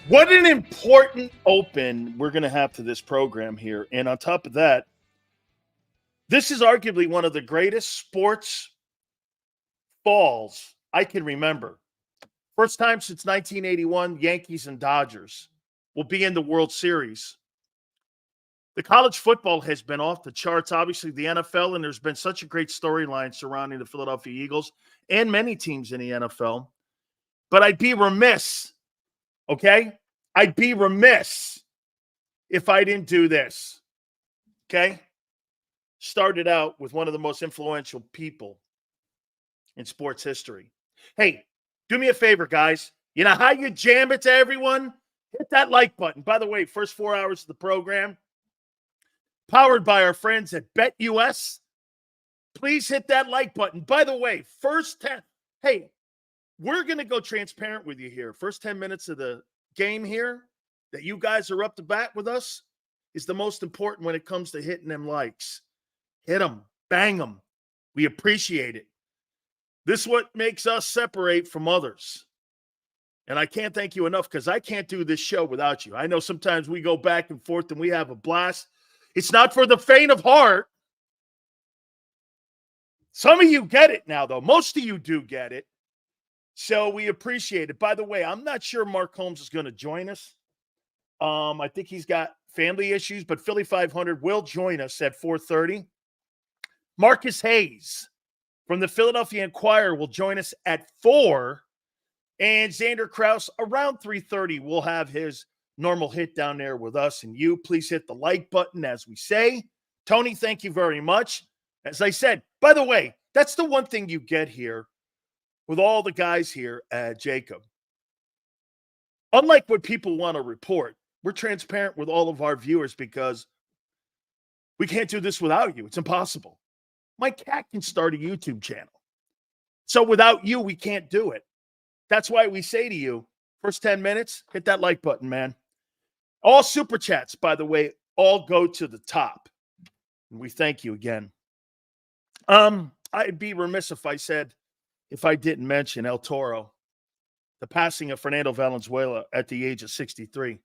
What an important open we're going to have to this program here. And on top of that, this is arguably one of the greatest sports falls I can remember. First time since 1981, Yankees and Dodgers will be in the World Series. The college football has been off the charts, obviously, the NFL, and there's been such a great storyline surrounding the Philadelphia Eagles and many teams in the NFL. But I'd be remiss, okay? I'd be remiss if I didn't do this, okay? Started out with one of the most influential people in sports history. Hey, do me a favor, guys. You know how you jam it to everyone? Hit that like button. By the way, first 4 hours of the program, powered by our friends at BetUS. Please hit that like button. By the way, first 10. Hey, we're going to go transparent with you here. First 10 minutes of the game here that you guys are up to bat with us is the most important when it comes to hitting them likes. Hit them. Bang them. We appreciate it. This is what makes us separate from others. And I can't thank you enough because I can't do this show without you. I know sometimes we go back and forth and we have a blast. It's not for the faint of heart. Some of you get it now, though. Most of you do get it. So we appreciate it. By the way, I'm not sure Mark Holmes is going to join us. I think he's got family issues, but Philly 500 will join us at 4:30. Marcus Hayes from the Philadelphia Inquirer will join us at 4. And Zander Krause around 3:30 will have his normal hit down there with us and you. Please hit the like button, as we say. Tony, thank you very much. As I said, by the way, that's the one thing you get here with all the guys here at JAKIB. Unlike what people want to report, we're transparent with all of our viewers because we can't do this without you. It's impossible. My cat can start a YouTube channel. So without you, we can't do it. That's why we say to you, first 10 minutes, hit that like button, man. All super chats, by the way, all go to the top. And we thank you again. I'd be remiss if I didn't mention El Toro, the passing of Fernando Valenzuela at the age of 63.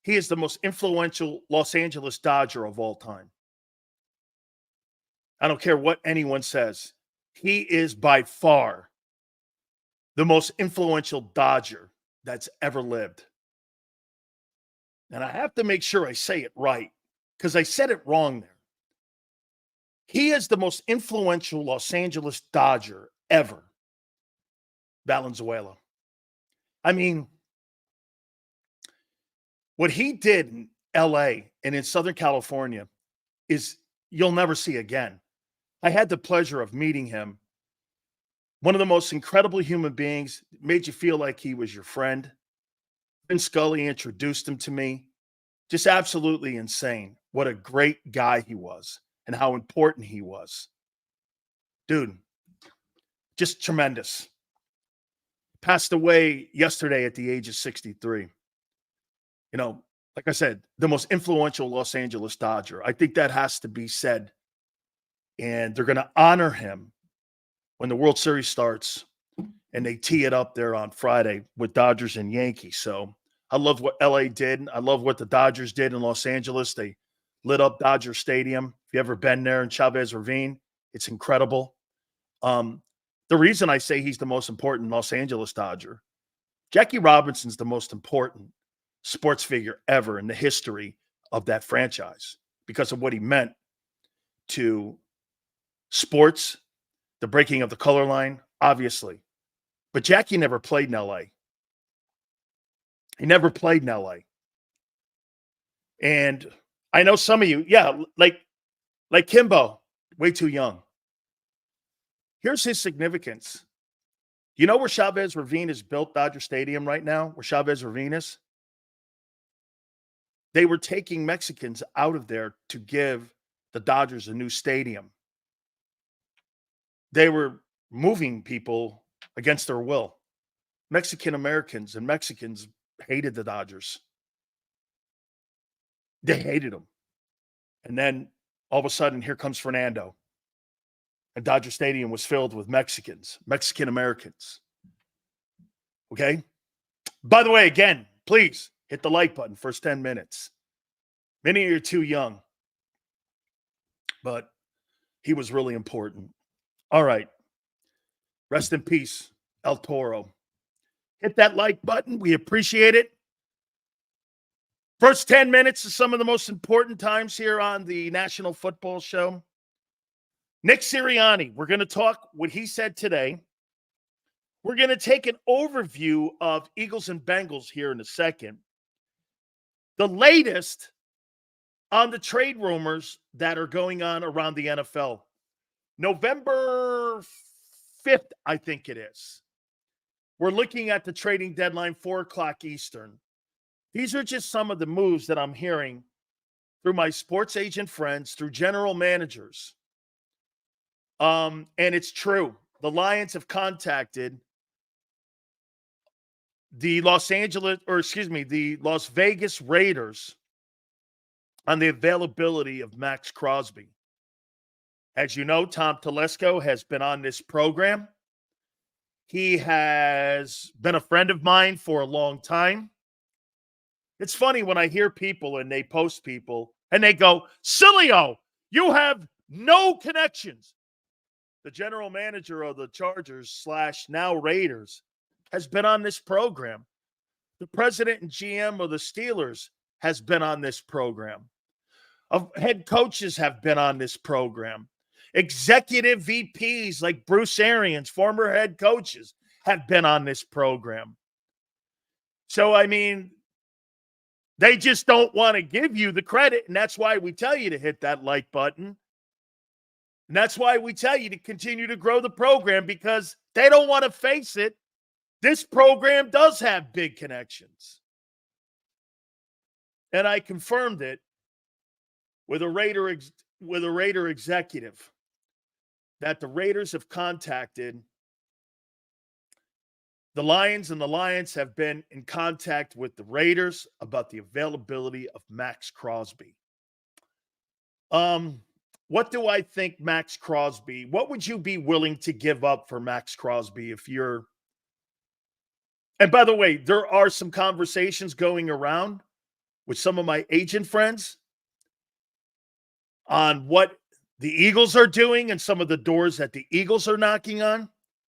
He is the most influential Los Angeles Dodger of all time. I don't care what anyone says. He is by far the most influential Dodger that's ever lived. And I have to make sure I say it right because I said it wrong there. He is the most influential Los Angeles Dodger ever. Valenzuela. I mean, what he did in LA and in Southern California is you'll never see again. I had the pleasure of meeting him. One of the most incredible human beings, made you feel like he was your friend. Vin Scully introduced him to me. Just absolutely insane. What a great guy he was and how important he was. Dude, just tremendous. Passed away yesterday at the age of 63. You know, like I said, the most influential Los Angeles Dodger. I think that has to be said. And they're going to honor him when the World Series starts and they tee it up there on Friday with Dodgers and Yankees. So I love what LA did. I love what the Dodgers did in Los Angeles. They lit up Dodger Stadium. If you ever been there in Chavez Ravine, it's incredible. The reason I say he's the most important Los Angeles Dodger, Jackie Robinson's the most important sports figure ever in the history of that franchise because of what he meant to sports, the breaking of the color line, obviously. But Jackie never played in LA. He never played in LA. And I know some of you, yeah, like Kimbo, way too young. Here's his significance. You know where Chavez Ravine is built, Dodger Stadium right now, where Chavez Ravine is? They were taking Mexicans out of there to give the Dodgers a new stadium. They were moving people against their will. Mexican Americans and Mexicans hated the Dodgers. They hated them. And then all of a sudden, here comes Fernando. And Dodger Stadium was filled with Mexicans, Mexican Americans. Okay? By the way, again, Please hit the like button first 10 minutes. Many of you are too young, but he was really important. All right. Rest in peace, El Toro. Hit that like button. We appreciate it. First 10 minutes is some of the most important times here on the National Football Show. Nick Sirianni, we're going to talk what he said today. We're going to take an overview of Eagles and Bengals here in a second. The latest on the trade rumors that are going on around the NFL. November 5th, I think it is. We're looking at the trading deadline, 4 o'clock Eastern. These are just some of the moves that I'm hearing through my sports agent friends, through general managers. And it's true. The Lions have contacted the Las Vegas Raiders on the availability of Max Crosby. As you know, Tom Telesco has been on this program. He has been a friend of mine for a long time. It's funny when I hear people and they post people and they go, Sileo, you have no connections. The general manager of the Chargers / now Raiders has been on this program. The president and GM of the Steelers has been on this program. Head coaches have been on this program. Executive VPs like Bruce Arians, former head coaches, have been on this program. So, I mean, they just don't want to give you the credit, and that's why we tell you to hit that like button. And that's why we tell you to continue to grow the program, because they don't want to face it. This program does have big connections. And I confirmed it with a Raider executive that the Raiders have contacted the Lions, and the Lions have been in contact with the Raiders about the availability of Max Crosby. What do I think Max Crosby, what would you be willing to give up for Max Crosby if you're, and by the way, there are some conversations going around with some of my agent friends on what the Eagles are doing and some of the doors that the Eagles are knocking on.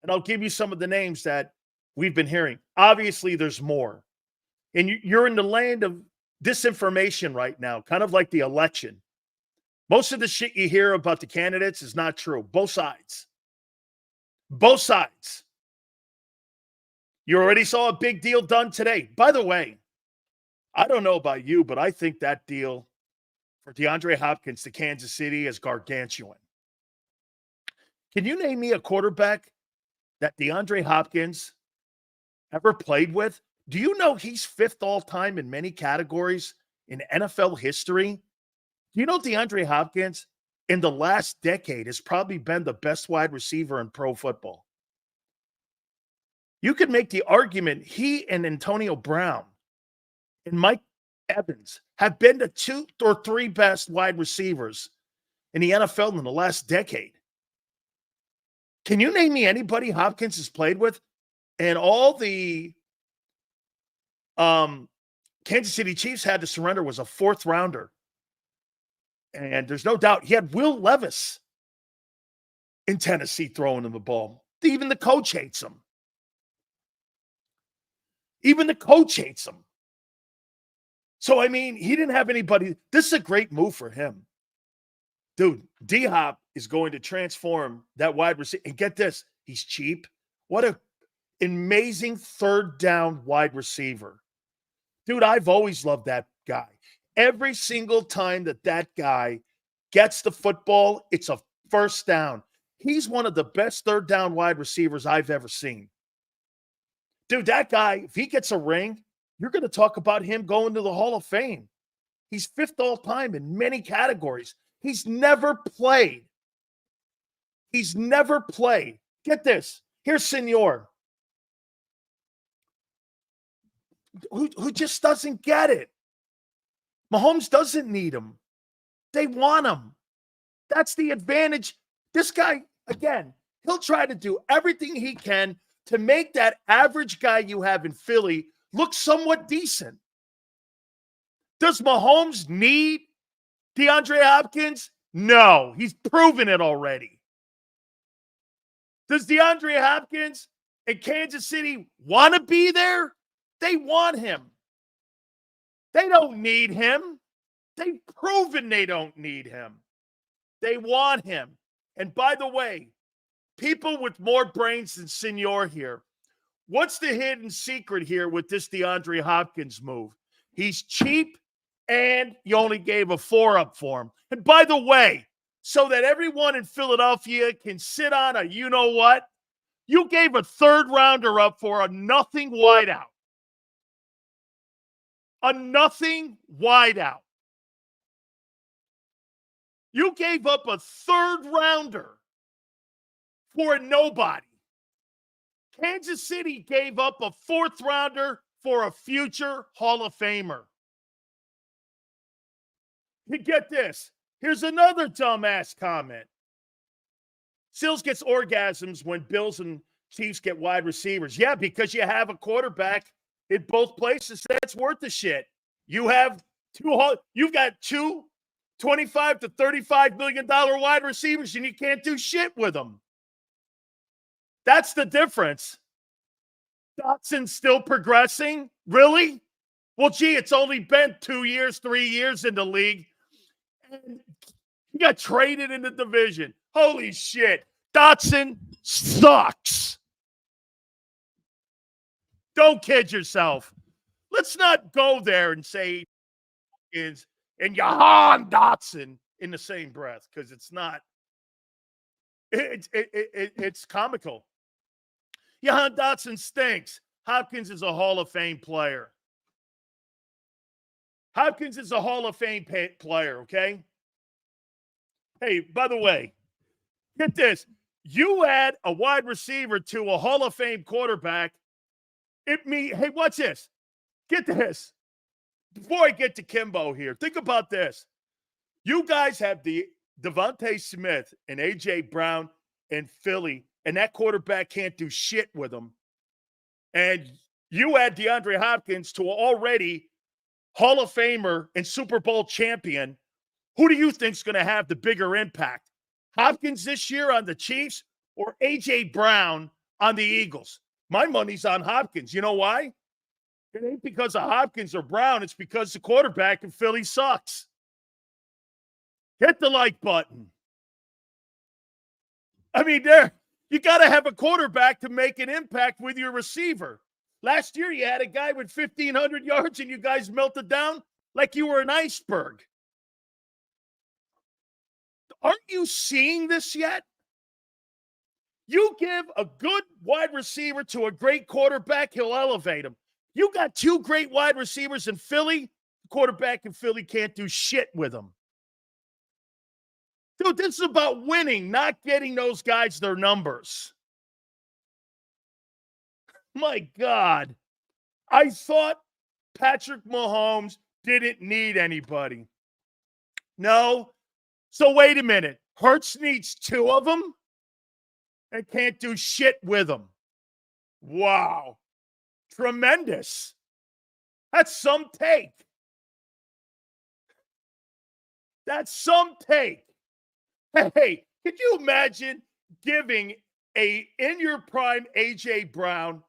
And I'll give you some of the names that we've been hearing. Obviously, there's more. And you're in the land of disinformation right now, kind of like the election. Most of the shit you hear about the candidates is not true. Both sides. Both sides. You already saw a big deal done today. By the way, I don't know about you, but I think that deal for DeAndre Hopkins to Kansas City is gargantuan. Can you name me a quarterback that DeAndre Hopkins ever played with? Do you know he's 5th all-time in many categories in NFL history? Do you know DeAndre Hopkins in the last decade has probably been the best wide receiver in pro football? You could make the argument he and Antonio Brown and Mike Evans have been the 2 or 3 best wide receivers in the NFL in the last decade. Can you name me anybody Hopkins has played with? And all the Kansas City Chiefs had to surrender was a 4th rounder. And there's no doubt he had Will Levis in Tennessee throwing him the ball. Even the coach hates him. Even the coach hates him. So, I mean, he didn't have anybody. This is a great move for him. Dude, D-Hop is going to transform that wide receiver. And get this, he's cheap. What an amazing 3rd down wide receiver. Dude, I've always loved that guy. Every single time that guy gets the football, it's a 1st down. He's one of the best 3rd down wide receivers I've ever seen. Dude, that guy, if he gets a ring, you're going to talk about him going to the Hall of Fame. He's 5th all time in many categories. He's never played. Get this. Here's Senor, who just doesn't get it. Mahomes doesn't need him. They want him. That's the advantage. This guy, again, he'll try to do everything he can to make that average guy you have in Philly looks somewhat decent. Does Mahomes need DeAndre Hopkins? No, he's proven it already. Does DeAndre Hopkins and Kansas City want to be there? They want him. They don't need him. They've proven they don't need him. They want him. And by the way, people with more brains than Senor here, what's the hidden secret here with this DeAndre Hopkins move? He's cheap, and you only gave a 4-up for him. And by the way, so that everyone in Philadelphia can sit on a you-know-what, you gave a third-rounder up for a nothing wideout. A nothing wideout. You gave up a third-rounder for a nobody. Kansas City gave up a fourth-rounder for a future Hall of Famer. You get this. Here's another dumbass comment. Sills gets orgasms when Bills and Chiefs get wide receivers. Yeah, because you have a quarterback in both places that's worth the shit. You've got two $25 to $35 million wide receivers, and you can't do shit with them. That's the difference. Dotson's still progressing? Really? Well, gee, it's only been 2 years, 3 years in the league. And he got traded in the division. Holy shit. Dotson sucks. Don't kid yourself. Let's not go there and say is and Jahan Dotson in the same breath, because it's not. It's comical. Jahan Dotson stinks. Hopkins is a Hall of Fame player. Hopkins is a Hall of Fame player, okay? Hey, by the way, get this. You add a wide receiver to a Hall of Fame quarterback. Hey, watch this. Get this. Before I get to Kimbo here, think about this. You guys have the Devontae Smith and A.J. Brown in Philly, and that quarterback can't do shit with them. And you add DeAndre Hopkins to an already Hall of Famer and Super Bowl champion. Who do you think is going to have the bigger impact? Hopkins this year on the Chiefs or A.J. Brown on the Eagles? My money's on Hopkins. You know why? It ain't because of Hopkins or Brown. It's because the quarterback in Philly sucks. Hit the like button. I mean, you got to have a quarterback to make an impact with your receiver. Last year, you had a guy with 1,500 yards, and you guys melted down like you were an iceberg. Aren't you seeing this yet? You give a good wide receiver to a great quarterback, he'll elevate him. You got two great wide receivers in Philly. The quarterback in Philly can't do shit with them. Dude, this is about winning, not getting those guys their numbers. My God. I thought Patrick Mahomes didn't need anybody. No. So wait a minute. Hurts needs two of them and can't do shit with them. Wow. Tremendous. That's some take. That's some take. Hey, could you imagine giving a in-your-prime A.J. Brown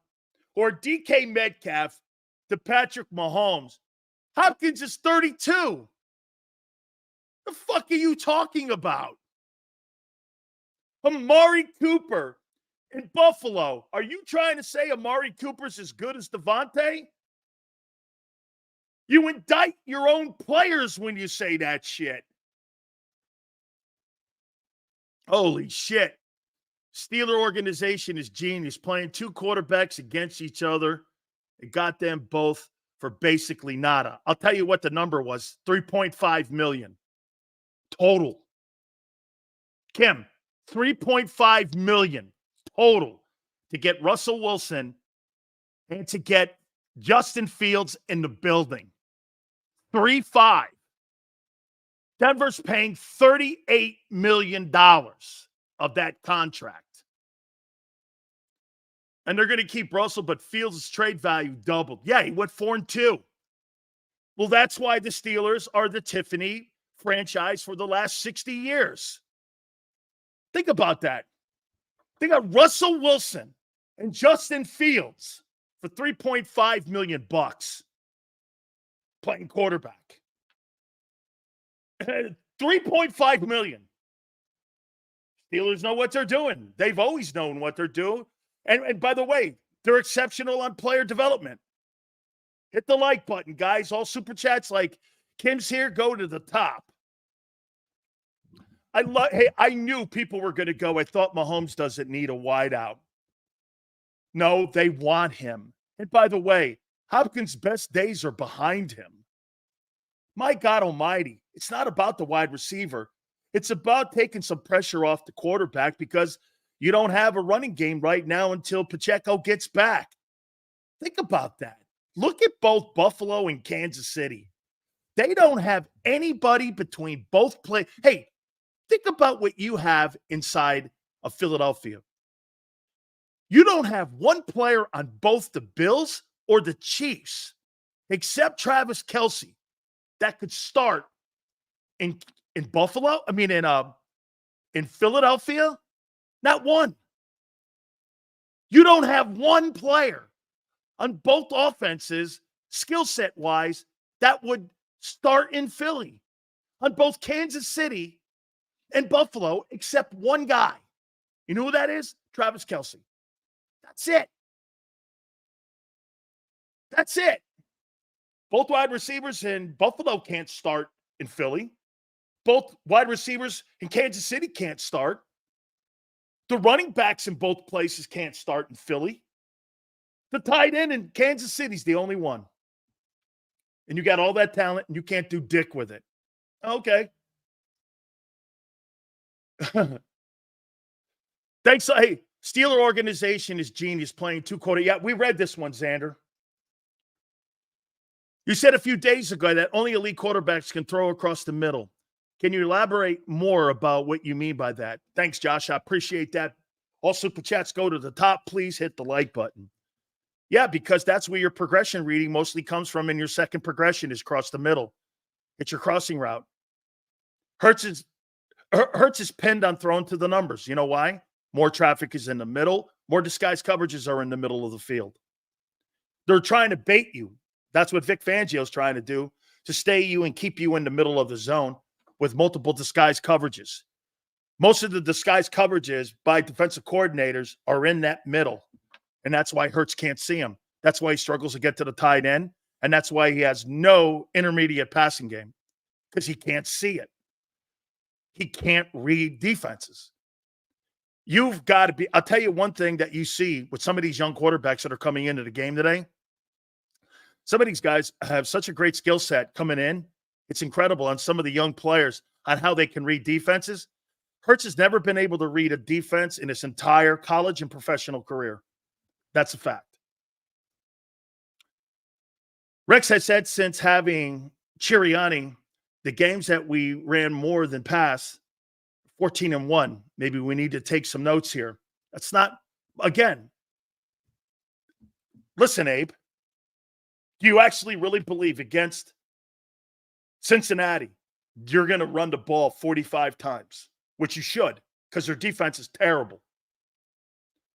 or DK Metcalf to Patrick Mahomes? Hopkins is 32. The fuck are you talking about? Amari Cooper in Buffalo. Are you trying to say Amari Cooper's as good as Devontae? You indict your own players when you say that shit. Holy shit. Steeler organization is genius. Playing two quarterbacks against each other. It got them both for basically nada. I'll tell you what the number was. $3.5 million. Total. Kim, $3.5 million total to get Russell Wilson and to get Justin Fields in the building. 3.5. Denver's paying $38 million of that contract. And they're going to keep Russell, but Fields' trade value doubled. Yeah, he went 4-2. Well, that's why the Steelers are the Tiffany franchise for the last 60 years. Think about that. They got Russell Wilson and Justin Fields for $3.5 million playing quarterback. $3.5 million. Steelers know what they're doing. They've always known what they're doing. And by the way, they're exceptional on player development. Hit the like button, guys. All super chats like Kim's here, go to the top. I knew people were going to go. I thought Mahomes doesn't need a wideout. No, they want him. And by the way, Hopkins' best days are behind him. My God almighty, it's not about the wide receiver. It's about taking some pressure off the quarterback because you don't have a running game right now until Pacheco gets back. Think about that. Look at both Buffalo and Kansas City. They don't have anybody between both play. Hey, think about what you have inside of Philadelphia. You don't have one player on both the Bills or the Chiefs, except Travis Kelce, that could start in Buffalo. I mean, in Philadelphia, not one. You don't have one player on both offenses, skill set wise, that would start in Philly, on both Kansas City and Buffalo, except one guy. You know who that is? Travis Kelce. That's it. That's it. Both wide receivers in Buffalo can't start in Philly. Both wide receivers in Kansas City can't start. The running backs in both places can't start in Philly. The tight end in Kansas City's the only one. And you got all that talent and you can't do dick with it. Okay. Thanks. Hey, Steeler organization is genius playing two quarter. Yeah, we read this one, Zander. You said a few days ago that only elite quarterbacks can throw across the middle. Can you elaborate more about what you mean by that? Thanks, Josh. I appreciate that. All super chats go to the top. Please hit the like button. Yeah, because that's where your progression reading mostly comes from, and your second progression is across the middle. It's your crossing route. Hurts is pinned on throwing to the numbers. You know why? More traffic is in the middle. More disguised coverages are in the middle of the field. They're trying to bait you. That's what Vic Fangio's trying to do, to stay you and keep you in the middle of the zone with multiple disguised coverages. Most of the disguised coverages by defensive coordinators are in that middle, and that's why Hurts can't see him. That's why he struggles to get to the tight end, and that's why he has no intermediate passing game, because he can't see it. He can't read defenses. You've got to be – I'll tell you one thing that you see with some of these young quarterbacks that are coming into the game today. Some of these guys have such a great skill set coming in. It's incredible on some of the young players on how they can read defenses. Hurts has never been able to read a defense in his entire college and professional career. That's a fact. Rex has said since having Chiriani, the games that we ran more than pass, 14-1. Maybe we need to take some notes here. That's not, again, listen, Abe, do you actually really believe against Cincinnati you're going to run the ball 45 times, which you should, because their defense is terrible?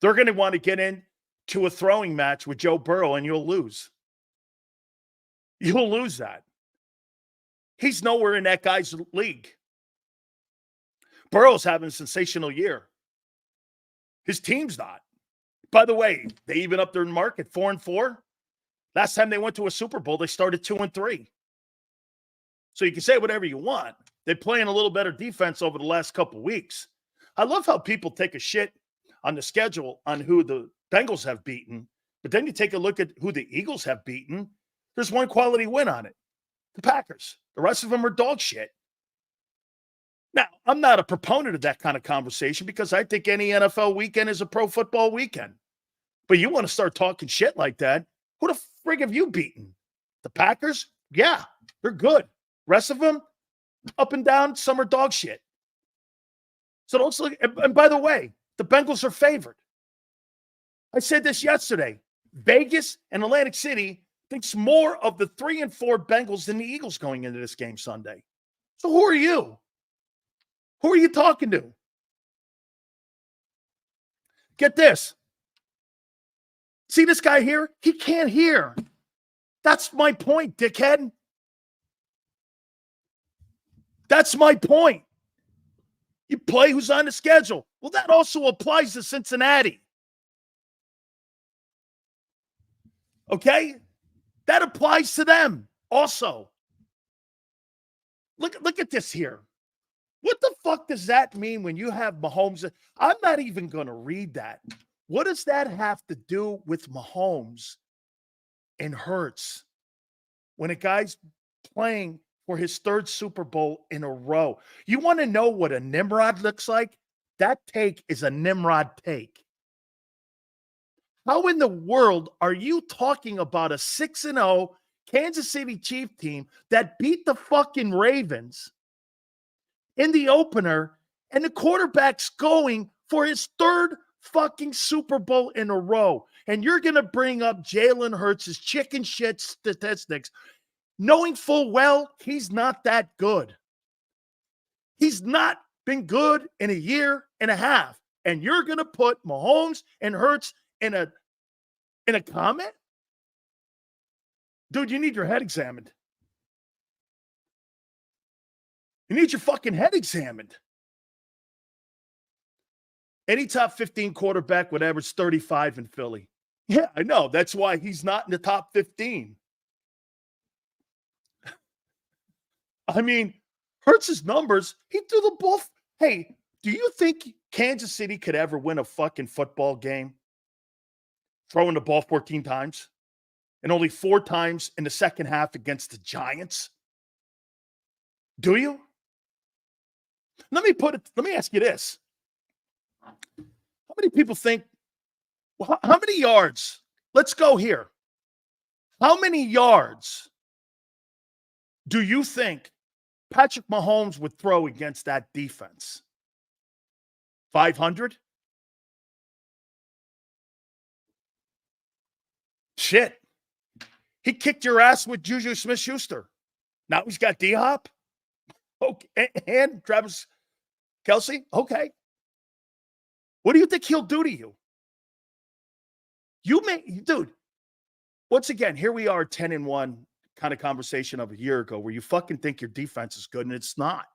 They're going to want to get into a throwing match with Joe Burrow, and you'll lose. You'll lose that. He's nowhere in that guy's league. Burrow's having a sensational year. His team's not. By the way, they even up their market 4-4. Last time they went to a Super Bowl, they started 2-3. So you can say whatever you want. They're playing a little better defense over the last couple of weeks. I love how people take a shit on the schedule on who the Bengals have beaten, but then you take a look at who the Eagles have beaten. There's one quality win on it. The Packers. The rest of them are dog shit. Now, I'm not a proponent of that kind of conversation because I think any NFL weekend is a pro football weekend. But you want to start talking shit like that, who the frig have you beaten? The Packers? Yeah, they're good. Rest of them, up and down, some are dog shit. So don't look. And by the way, the Bengals are favored. I said this yesterday. Vegas and Atlantic City thinks more of the 3 and 4 Bengals than the Eagles going into this game Sunday. So who are you? Who are you talking to? Get this. See this guy here? He can't hear. That's my point, dickhead. That's my point. You play who's on the schedule. Well, that also applies to Cincinnati. Okay? That applies to them also. Look at this here. What the fuck does that mean when you have Mahomes? I'm not even going to read that. What does that have to do with Mahomes and Hurts when a guy's playing for his 3rd Super Bowl in a row? You want to know what a Nimrod looks like? That take is a Nimrod take. How in the world are you talking about a 6-0 Kansas City Chiefs team that beat the fucking Ravens in the opener, and the quarterback's going for his 3rd fucking Super Bowl in a row, and you're going to bring up Jalen Hurts' chicken shit statistics, knowing full well he's not that good. He's not been good in a year and a half, and you're going to put Mahomes and Hurts in a comment? Dude, you need your head examined. You need your fucking head examined. Any top 15 quarterback would average 35 in Philly. Yeah, I know. That's why he's not in the top 15. I mean, Hurts' numbers, he threw the ball. Hey, do you think Kansas City could ever win a fucking football game throwing the ball 14 times and only 4 times in the second half against the Giants? Do you? Let me ask you this. How many people think, well, how many yards? Let's go here. How many yards do you think Patrick Mahomes would throw against that defense? 500? Shit. He kicked your ass with Juju Smith-Schuster. Now he's got D-Hop? Okay. And Travis Kelce? Okay. What do you think he'll do to you? Dude, once again, here we are 10-1 kind of conversation of a year ago where you fucking think your defense is good and it's not.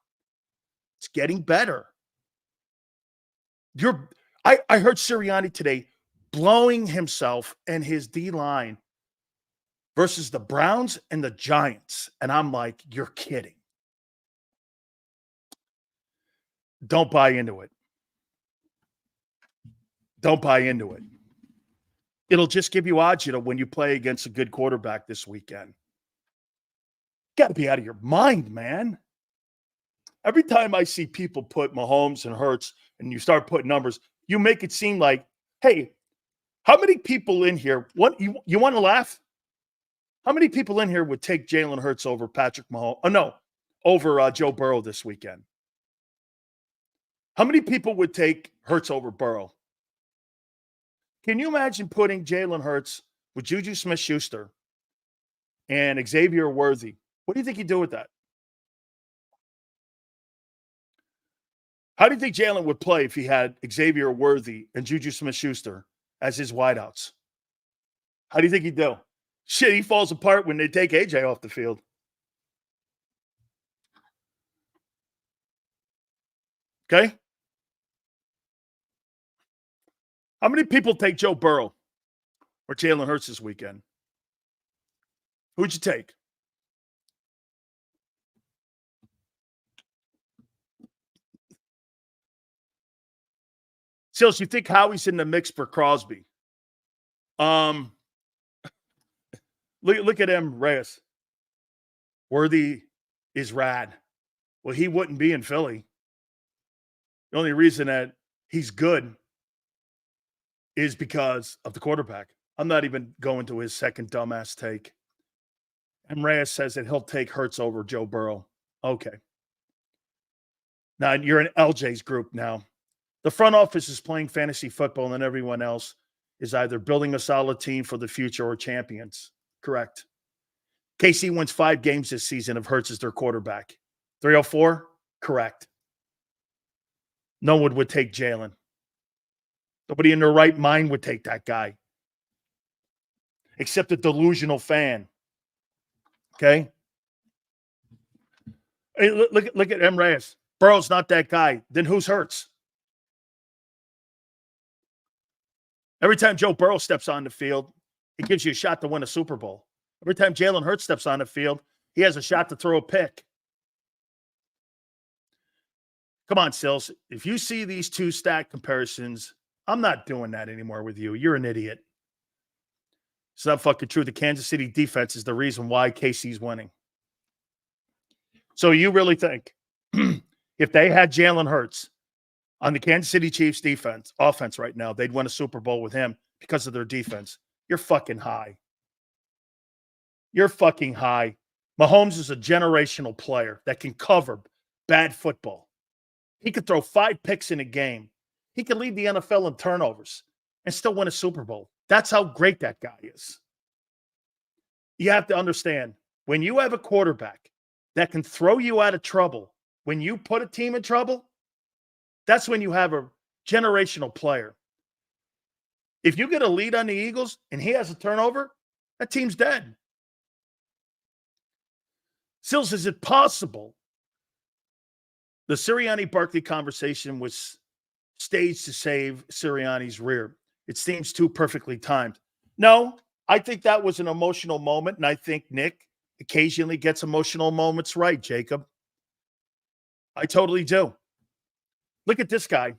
It's getting better. I heard Sirianni today blowing himself and his D-line versus the Browns and the Giants. And I'm like, you're kidding. Don't buy into it. Don't buy into it. It'll just give you odds, when you play against a good quarterback this weekend. Got to be out of your mind, man. Every time I see people put Mahomes and Hurts and you start putting numbers, you make it seem like, hey, how many people in here, you want to laugh? How many people in here would take Jalen Hurts over Patrick Mahomes? Over Joe Burrow this weekend? How many people would take Hurts over Burrow? Can you imagine putting Jalen Hurts with Juju Smith-Schuster and Xavier Worthy? What do you think he'd do with that? How do you think Jalen would play if he had Xavier Worthy and Juju Smith-Schuster as his wideouts? How do you think he'd do? Shit, he falls apart when they take AJ off the field. Okay? How many people take Joe Burrow or Jalen Hurts this weekend? Who'd you take? Sales, you think Howie's in the mix for Crosby? Look at him, Reyes. Worthy is rad. Well, he wouldn't be in Philly. The only reason that he's good is because of the quarterback. I'm not even going to his second dumbass take. And Reyes says that he'll take Hurts over Joe Burrow. Okay. Now, you're in LJ's group now. The front office is playing fantasy football and everyone else is either building a solid team for the future or champions. Correct. KC wins 5 games this season if Hurts is their quarterback. 304? Correct. No one would take Jalen. Nobody in their right mind would take that guy. Except a delusional fan. Okay? Hey, look at M. Reyes. Burrow's not that guy. Then who's Hurts? Every time Joe Burrow steps on the field, he gives you a shot to win a Super Bowl. Every time Jalen Hurts steps on the field, he has a shot to throw a pick. Come on, Sills. If you see these two stat comparisons, I'm not doing that anymore with you. You're an idiot. It's not fucking true. The Kansas City defense is the reason why KC's winning. So you really think if they had Jalen Hurts on the Kansas City Chiefs offense right now, they'd win a Super Bowl with him because of their defense? You're fucking high. You're fucking high. Mahomes is a generational player that can cover bad football. He could throw 5 picks in a game. He could lead the NFL in turnovers and still win a Super Bowl. That's how great that guy is. You have to understand, when you have a quarterback that can throw you out of trouble, when you put a team in trouble, that's when you have a generational player. If you get a lead on the Eagles and he has a turnover, that team's dead. Sills, is it possible the Sirianni-Barkley conversation was staged to save Sirianni's rear? It seems too perfectly timed. No, I think that was an emotional moment, and I think Nick occasionally gets emotional moments right, Jacob. I totally do. Look at this guy.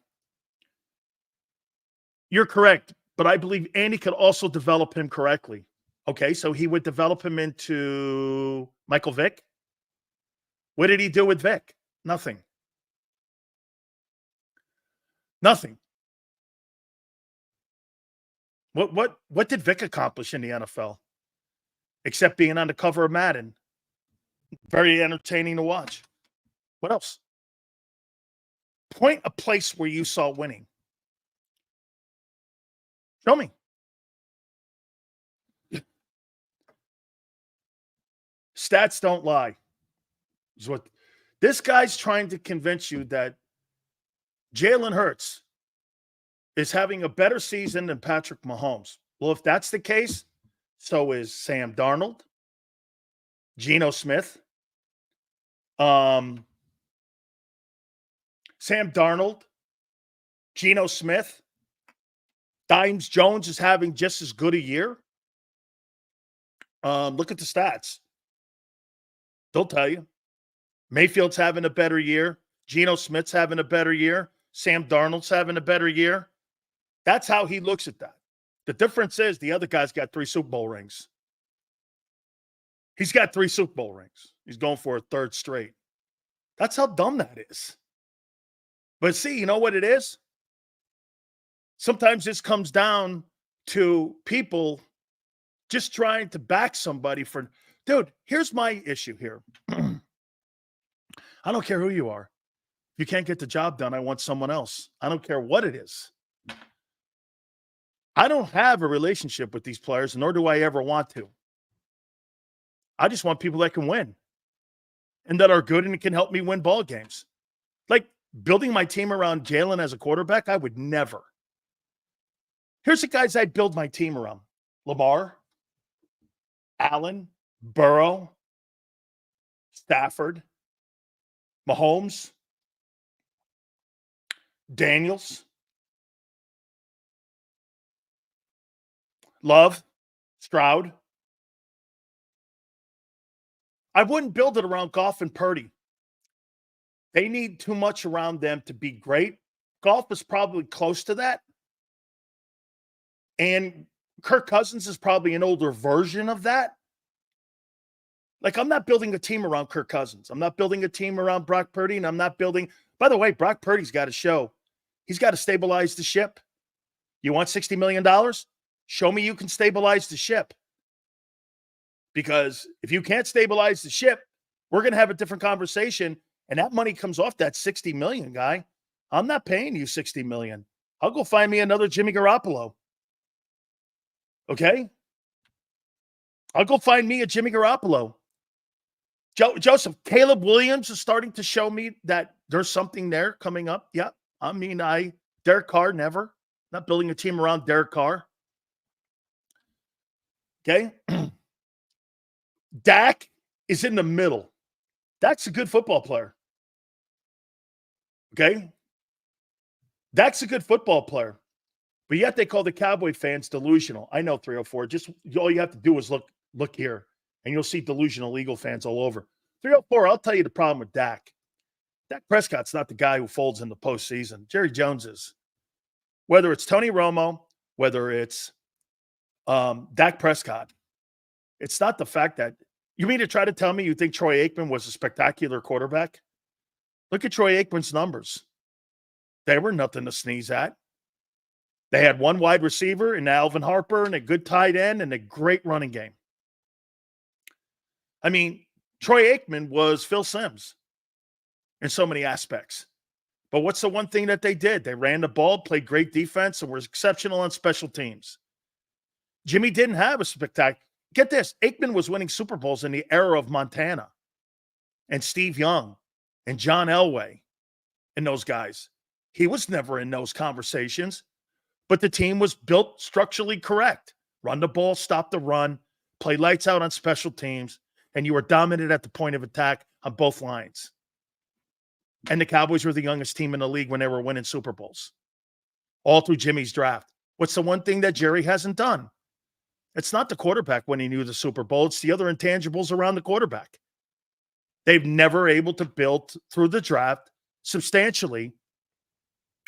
You're correct, but I believe Andy could also develop him correctly. Okay, so he would develop him into Michael Vick. What did he do with Vick? Nothing. Nothing. What did Vick accomplish in the NFL? Except being on the cover of Madden. Very entertaining to watch. What else? Point a place where you saw winning. Show me. Stats don't lie. Is what this guy's trying to convince you, that Jalen Hurts is having a better season than Patrick Mahomes. Well, if that's the case, so is Sam Darnold, Geno Smith. Sam Darnold, Geno Smith. Dimes Jones is having just as good a year. Look at the stats. They'll tell you. Mayfield's having a better year. Geno Smith's having a better year. Sam Darnold's having a better year. That's how he looks at that. The difference is the other guy's got 3 Super Bowl rings. He's got 3 Super Bowl rings. He's going for a 3rd straight. That's how dumb that is. But see, you know what it is? Sometimes this comes down to people just trying to back somebody for, dude, here's my issue here. I don't care who you are. If you can't get the job done, I want someone else. I don't care what it is. I don't have a relationship with these players, nor do I ever want to. I just want people that can win and that are good and can help me win ball games. Like building my team around Jalen as a quarterback, I would never. Here's the guys I'd build my team around. Lamar, Allen, Burrow, Stafford, Mahomes, Daniels, Love, Stroud. I wouldn't build it around Goff and Purdy. They need too much around them to be great. Goff is probably close to that. And Kirk Cousins is probably an older version of that. Like, I'm not building a team around Kirk Cousins. I'm not building a team around Brock Purdy, and I'm not building – by the way, Brock Purdy's got to show. He's got to stabilize the ship. You want $60 million? Show me you can stabilize the ship. Because if you can't stabilize the ship, we're going to have a different conversation, and that money comes off that $60 million, guy. I'm not paying you $60 million. I'll go find me another Jimmy Garoppolo. Okay? I'll go find me a Jimmy Garoppolo. Joseph, Caleb Williams is starting to show me that there's something there coming up. Yeah. I mean, Derek Carr, never. Not building a team around Derek Carr. Okay. Dak is in the middle. Dak's a good football player. Okay. Dak's a good football player. But yet they call the Cowboy fans delusional. I know 304. Just all you have to do is look here, and you'll see delusional Eagle fans all over. 304, I'll tell you the problem with Dak. Dak Prescott's not the guy who folds in the postseason. Jerry Jones is. Whether it's Tony Romo, whether it's Dak Prescott, it's not the fact that you mean to try to tell me you think Troy Aikman was a spectacular quarterback? Look at Troy Aikman's numbers. They were nothing to sneeze at. They had one wide receiver in Alvin Harper and a good tight end and a great running game. I mean, Troy Aikman was Phil Simms in so many aspects. But what's the one thing that they did? They ran the ball, played great defense, and were exceptional on special teams. Jimmy didn't have a spectacular. Get this, Aikman was winning Super Bowls in the era of Montana and Steve Young and John Elway and those guys. He was never in those conversations, but the team was built structurally correct. Run the ball, stop the run, play lights out on special teams, and you were dominant at the point of attack on both lines. And the Cowboys were the youngest team in the league when they were winning Super Bowls, all through Jimmy's draft. What's the one thing that Jerry hasn't done? It's not the quarterback winning you the Super Bowl. It's the other intangibles around the quarterback. They've never able to build through the draft substantially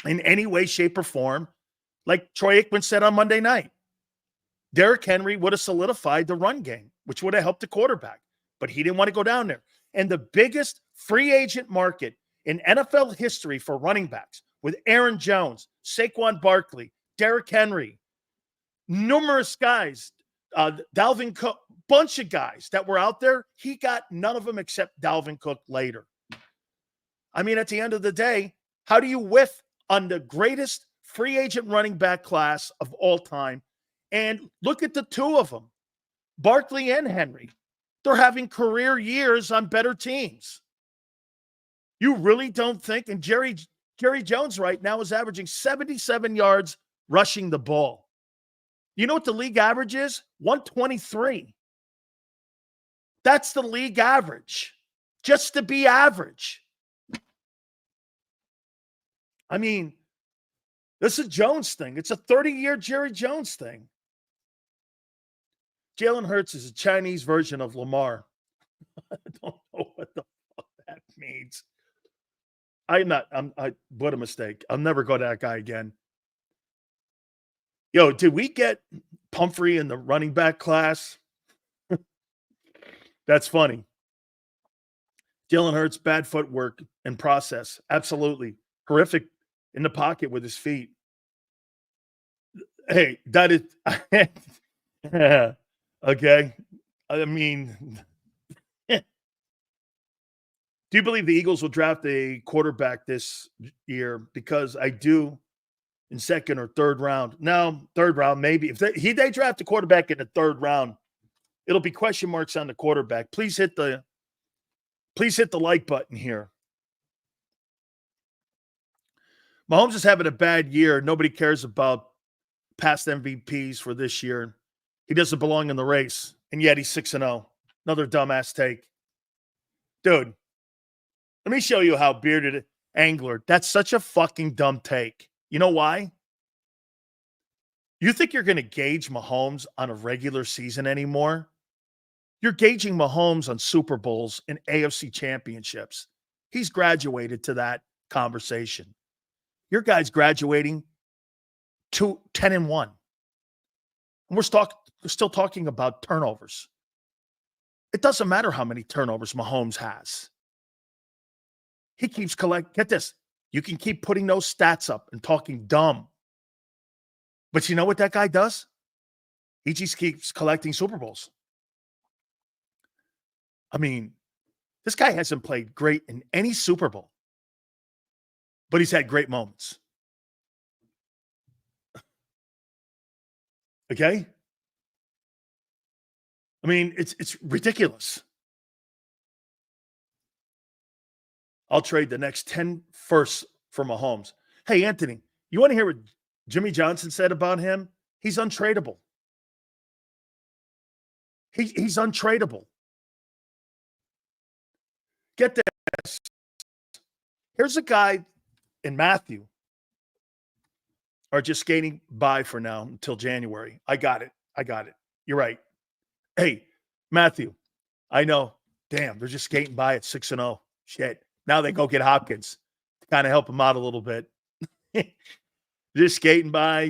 in any way, shape, or form, like Troy Aikman said on Monday night. Derrick Henry would have solidified the run game, which would have helped the quarterback, but he didn't want to go down there. And the biggest free agent market in NFL history for running backs with Aaron Jones, Saquon Barkley, Derrick Henry, numerous guys, Dalvin Cook, bunch of guys that were out there. He got none of them except Dalvin Cook later. I mean, at the end of the day, how do you whiff on the greatest free agent running back class of all time? And look at the two of them, Barkley and Henry. They're having career years on better teams. You really don't think? And Jerry Jones right now is averaging 77 yards rushing the ball. You know what the league average is? 123. That's the league average. Just to be average. I mean, this is a Jones thing. It's a 30-year Jerry Jones thing. Jalen Hurts is a Chinese version of Lamar. I don't know what the fuck that means. What a mistake. I'll never go to that guy again. Yo, did we get Pumphrey in the running back class? That's funny. Jalen Hurts, bad footwork and process. Absolutely. Horrific in the pocket with his feet. Hey, that is okay. I mean, do you believe the Eagles will draft a quarterback this year? Because I do in second or third round. No, third round, maybe. If they draft a quarterback in the third round, it'll be question marks on the quarterback. Please hit the like button here. Mahomes is having a bad year. Nobody cares about past MVPs for this year. He doesn't belong in the race, and yet he's 6-0. Another dumbass take. Dude, let me show you how bearded angler. That's such a fucking dumb take. You know why? You think you're going to gauge Mahomes on a regular season anymore? You're gauging Mahomes on Super Bowls and AFC championships. He's graduated to that conversation. Your guy's graduating to 10-1. And we're still talking about turnovers. It doesn't matter how many turnovers Mahomes has. He keeps get this. You can keep putting those stats up and talking dumb. But you know what that guy does? He just keeps collecting Super Bowls. I mean, this guy hasn't played great in any Super Bowl, but he's had great moments. Okay? I mean, it's ridiculous. I'll trade the next 10 firsts for Mahomes. Hey, Anthony, you want to hear what Jimmy Johnson said about him? He's untradeable. He's untradeable. Get this. Here's a guy in Matthew are just skating by for now until January. I got it. You're right. Hey, Matthew, I know. Damn, they're just skating by at 6-0. Shit. Now they go get Hopkins to kind of help him out a little bit. Just skating by,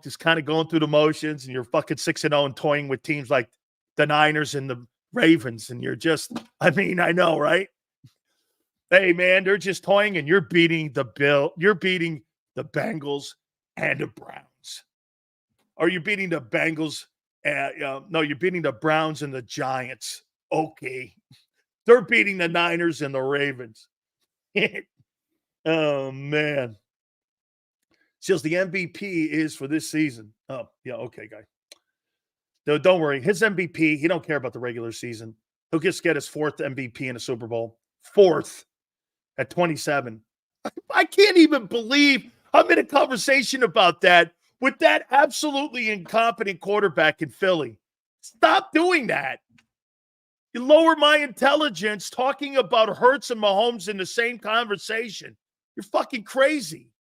just kind of going through the motions, and you're fucking 6-0 and toying with teams like the Niners and the Ravens, and you're just, I know, right? Hey, man, they're just toying, and you're beating the Bengals and the Browns. Or you're beating the Bengals. No, you're beating the Browns and the Giants. Okay. They're beating the Niners and the Ravens. Oh, man. Says the MVP is for this season. Oh, yeah, okay, guy. No, don't worry. His MVP, he don't care about the regular season. He'll just get his 4th MVP in a Super Bowl. 4th at 27. I can't even believe I'm in a conversation about that with that absolutely incompetent quarterback in Philly. Stop doing that. You lower my intelligence talking about Hurts and Mahomes in the same conversation. You're fucking crazy.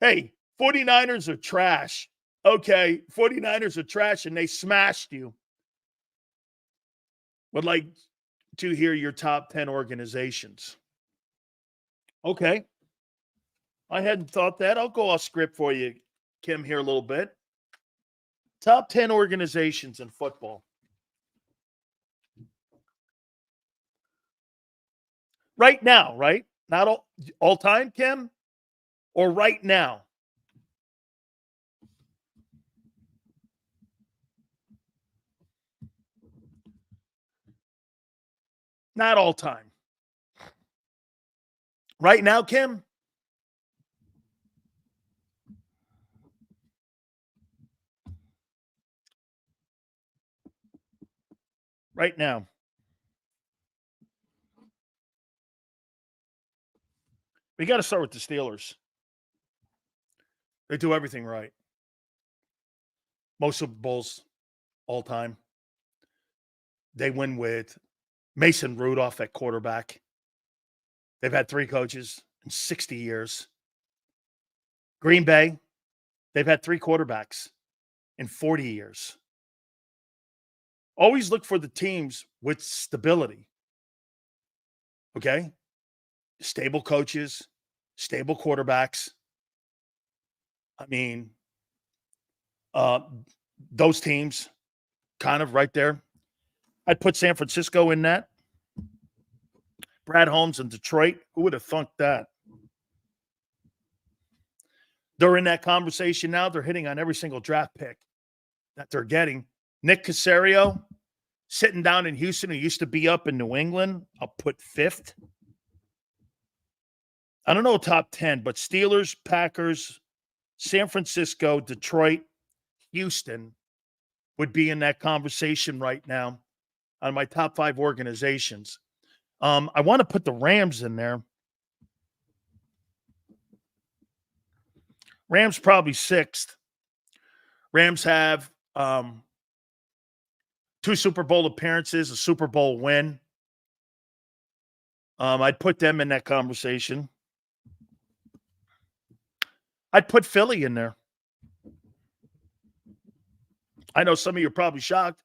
Hey, 49ers are trash. Okay, 49ers are trash and they smashed you. Would like to hear your top 10 organizations. Okay. I hadn't thought that. I'll go off script for you, Kim, here a little bit. Top 10 organizations in football. Right now, right? Not all time, Kim? Or right now? Not all time. Right now, Kim? Right now. We got to start with the Steelers. They do everything right. Most Super Bowls all time. They win with Mason Rudolph at quarterback. They've had 3 coaches in 60 years. Green Bay, they've had 3 quarterbacks in 40 years. Always look for the teams with stability. Okay? Stable coaches, stable quarterbacks. I mean, those teams kind of right there. I'd put San Francisco in that. Brad Holmes in Detroit. Who would have thunk that? They're in that conversation now. They're hitting on every single draft pick that they're getting. Nick Caserio sitting down in Houston, who used to be up in New England. I'll put 5th. I don't know top 10, but Steelers, Packers, San Francisco, Detroit, Houston would be in that conversation right now on my top 5 organizations. I want to put the Rams in there. Rams probably 6th. Rams have 2 Super Bowl appearances, a Super Bowl win. I'd put them in that conversation. I'd put Philly in there. I know some of you are probably shocked.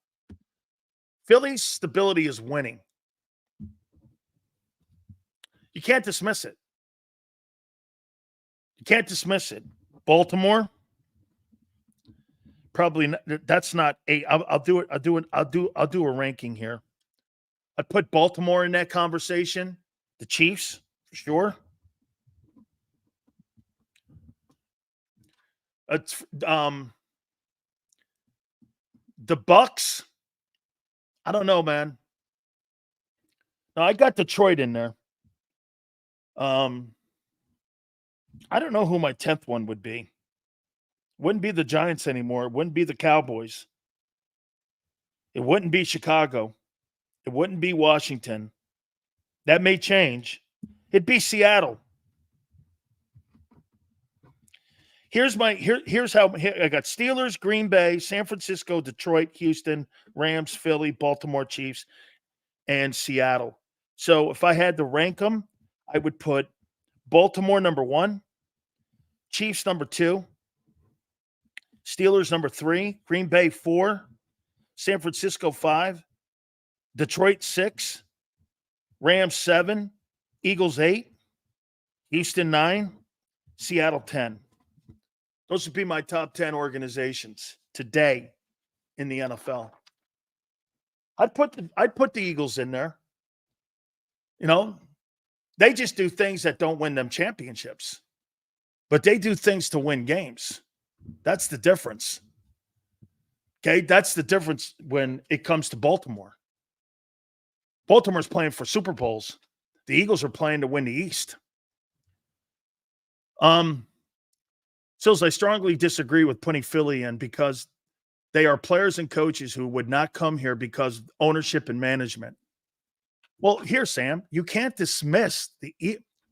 Philly's stability is winning. You can't dismiss it. You can't dismiss it. Baltimore, probably not, that's not a. I'll do it. I'll do a ranking here. I'd put Baltimore in that conversation. The Chiefs, for sure. It's the Bucks. I don't know, man. No, I got Detroit in there. I don't know who my 10th one would be. Wouldn't be the Giants anymore. Wouldn't be the Cowboys. It wouldn't be Chicago. It wouldn't be Washington. That may change. It'd be Seattle. Here's how I got: Steelers, Green Bay, San Francisco, Detroit, Houston, Rams, Philly, Baltimore Chiefs, and Seattle. So if I had to rank them, I would put Baltimore number 1, Chiefs number 2, Steelers number 3, Green Bay 4, San Francisco 5, Detroit 6, Rams 7, Eagles 8, Houston 9, Seattle 10. Those would be my top 10 organizations today in the NFL. I'd put the Eagles in there. You know, they just do things that don't win them championships, but they do things to win games. That's the difference. Okay, that's the difference when it comes to Baltimore. Baltimore's playing for Super Bowls. The Eagles are playing to win the East. Sills, I strongly disagree with putting Philly in because they are players and coaches who would not come here because of ownership and management. Well, here, Sam, you can't dismiss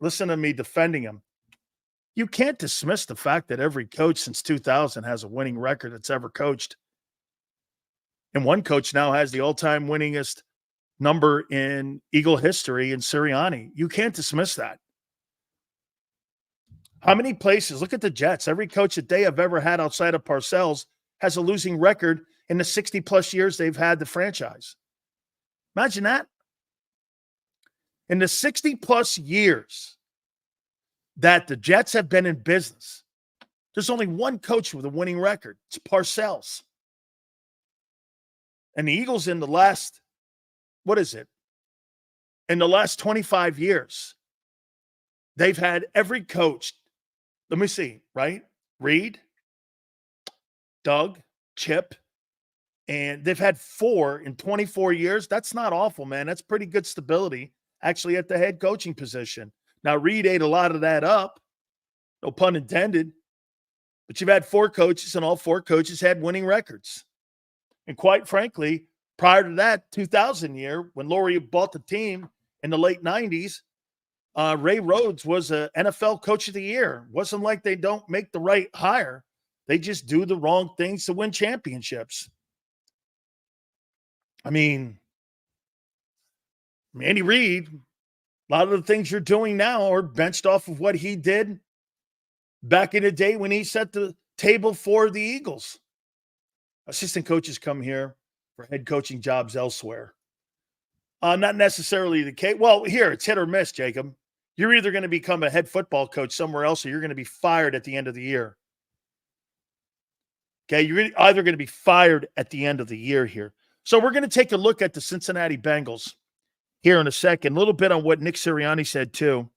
listen to me defending him. You can't dismiss the fact that every coach since 2000 has a winning record that's ever coached. And one coach now has the all-time winningest number in Eagle history in Sirianni. You can't dismiss that. How many places? Look at the Jets. Every coach that they have ever had outside of Parcells has a losing record in the 60-plus years they've had the franchise. Imagine that. In the 60-plus years that the Jets have been in business, there's only one coach with a winning record. It's Parcells. And the Eagles in the last, in the last 25 years, they've had every coach. Let me see, right? Reed, Doug, Chip, and they've had 4 in 24 years. That's not awful, man. That's pretty good stability, actually, at the head coaching position. Now, Reed ate a lot of that up, no pun intended, but you've had 4 coaches, and all 4 coaches had winning records. And quite frankly, prior to that 2000 year, when Laurie bought the team in the late 90s, Ray Rhodes was an NFL Coach of the Year. It wasn't like they don't make the right hire. They just do the wrong things to win championships. I mean, Andy Reid, a lot of the things you're doing now are benched off of what he did back in the day when he set the table for the Eagles. Assistant coaches come here for head coaching jobs elsewhere. Not necessarily the case. Well, here, it's hit or miss, Jacob. You're either going to become a head football coach somewhere else or you're going to be fired at the end of the year. Okay, you're either going to be fired at the end of the year here. So we're going to take a look at the Cincinnati Bengals here in a second. A little bit on what Nick Sirianni said too.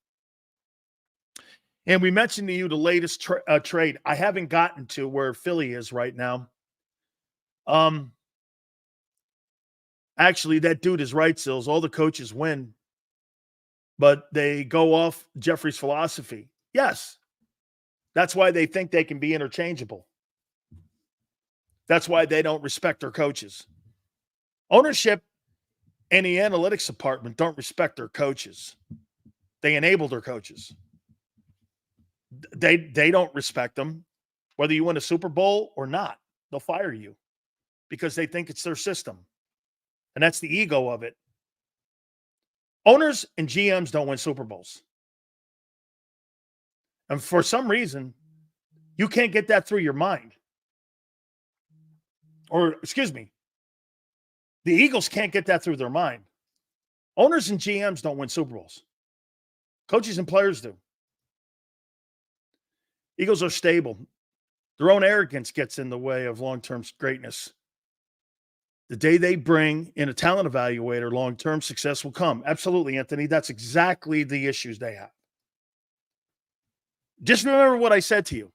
And we mentioned to you the latest trade. I haven't gotten to where Philly is right now. Actually, that dude is right, Sills. All the coaches win, but they go off Jeffrey's philosophy. Yes, that's why they think they can be interchangeable. That's why they don't respect their coaches. Ownership and the analytics department don't respect their coaches. They enable their coaches. They don't respect them. Whether you win a Super Bowl or not, they'll fire you because they think it's their system. And that's the ego of it. Owners and GMs don't win Super Bowls. And for some reason, you can't get that through your mind. Or, excuse me, the Eagles can't get that through their mind. Owners and GMs don't win Super Bowls. Coaches and players do. Eagles are stable. Their own arrogance gets in the way of long-term greatness. The day they bring in a talent evaluator, long-term success will come. Absolutely, Anthony. That's exactly the issues they have. Just remember what I said to you.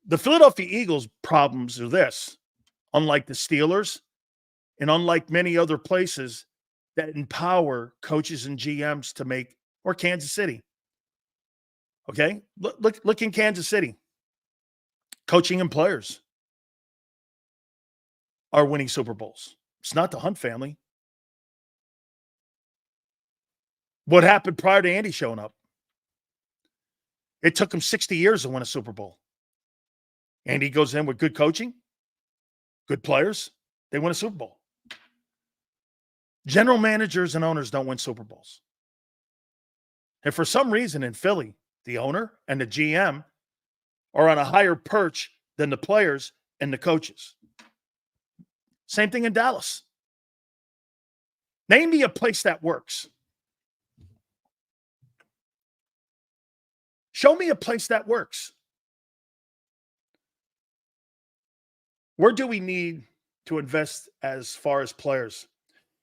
The Philadelphia Eagles' problems are this. Unlike the Steelers and unlike many other places that empower coaches and GMs to make, or Kansas City. Okay? Look in Kansas City. Coaching and players. are winning Super Bowls. It's not the Hunt family. What happened prior to Andy showing up? It took him 60 years to win a Super Bowl. Andy goes in with good coaching, good players. They win a Super Bowl. General managers and owners don't win Super Bowls. And for some reason in Philly, the owner and the GM are on a higher perch than the players and the coaches. Same thing in Dallas. Name me a place that works. Show me a place that works. Where do we need to invest as far as players?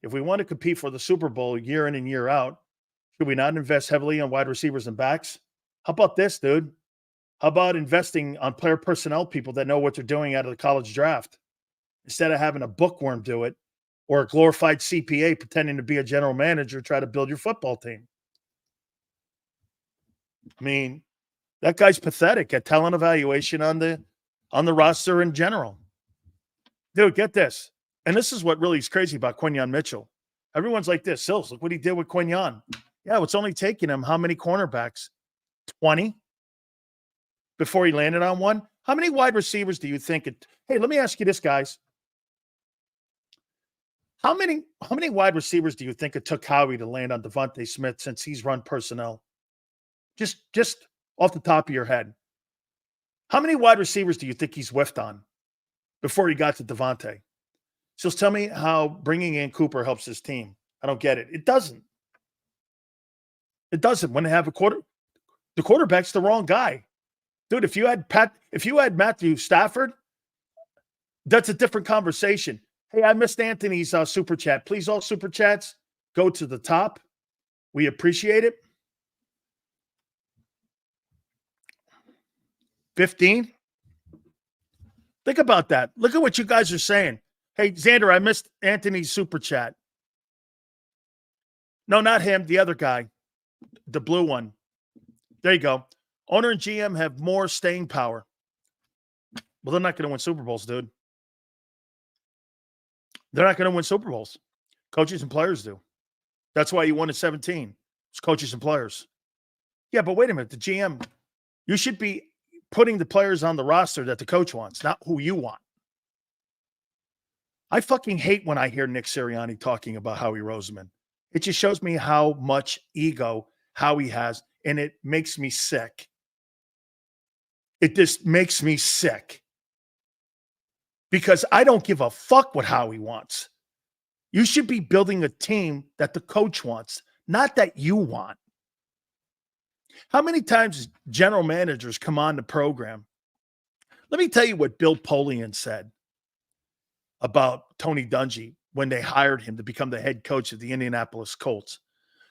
If we want to compete for the Super Bowl year in and year out, should we not invest heavily on wide receivers and backs? How about this, dude? How about investing on player personnel people that know what they're doing out of the college draft instead of having a bookworm do it or a glorified CPA pretending to be a general manager try to build your football team? I mean, that guy's pathetic at talent evaluation on the roster in general. Dude, get this. And this is what really is crazy about Quinyon Mitchell. Everyone's like this. Sills, look what he did with Quinyon. Yeah, it's only taking him how many cornerbacks? 20 before he landed on one? How many wide receivers do you think it? Hey, let me ask you this, guys. How many wide receivers do you think it took Howie to land on Devontae Smith since he's run personnel? Just off the top of your head. How many wide receivers do you think he's whiffed on before he got to Devontae? So tell me how bringing in Cooper helps his team. I don't get it. It doesn't. It doesn't. When they have the quarterback's the wrong guy. Dude, if you had Matthew Stafford, that's a different conversation. Hey, I missed Anthony's super chat. Please, all super chats go to the top. We appreciate it. 15. Think about that. Look at what you guys are saying. Hey, Zander, I missed Anthony's super chat. No, not him. The other guy. The blue one. There you go. Owner and GM have more staying power. Well, they're not going to win Super Bowls, dude. They're not going to win Super Bowls. Coaches and players do. That's why you won at 17. It's coaches and players. Yeah, but wait a minute. The GM, you should be putting the players on the roster that the coach wants, not who you want. I fucking hate when I hear Nick Sirianni talking about Howie Roseman. It just shows me how much ego Howie has, and it makes me sick. It just makes me sick. Because I don't give a fuck what Howie wants. You should be building a team that the coach wants, not that you want. How many times general managers come on the program? Let me tell you what Bill Polian said about Tony Dungy when they hired him to become the head coach of the Indianapolis Colts.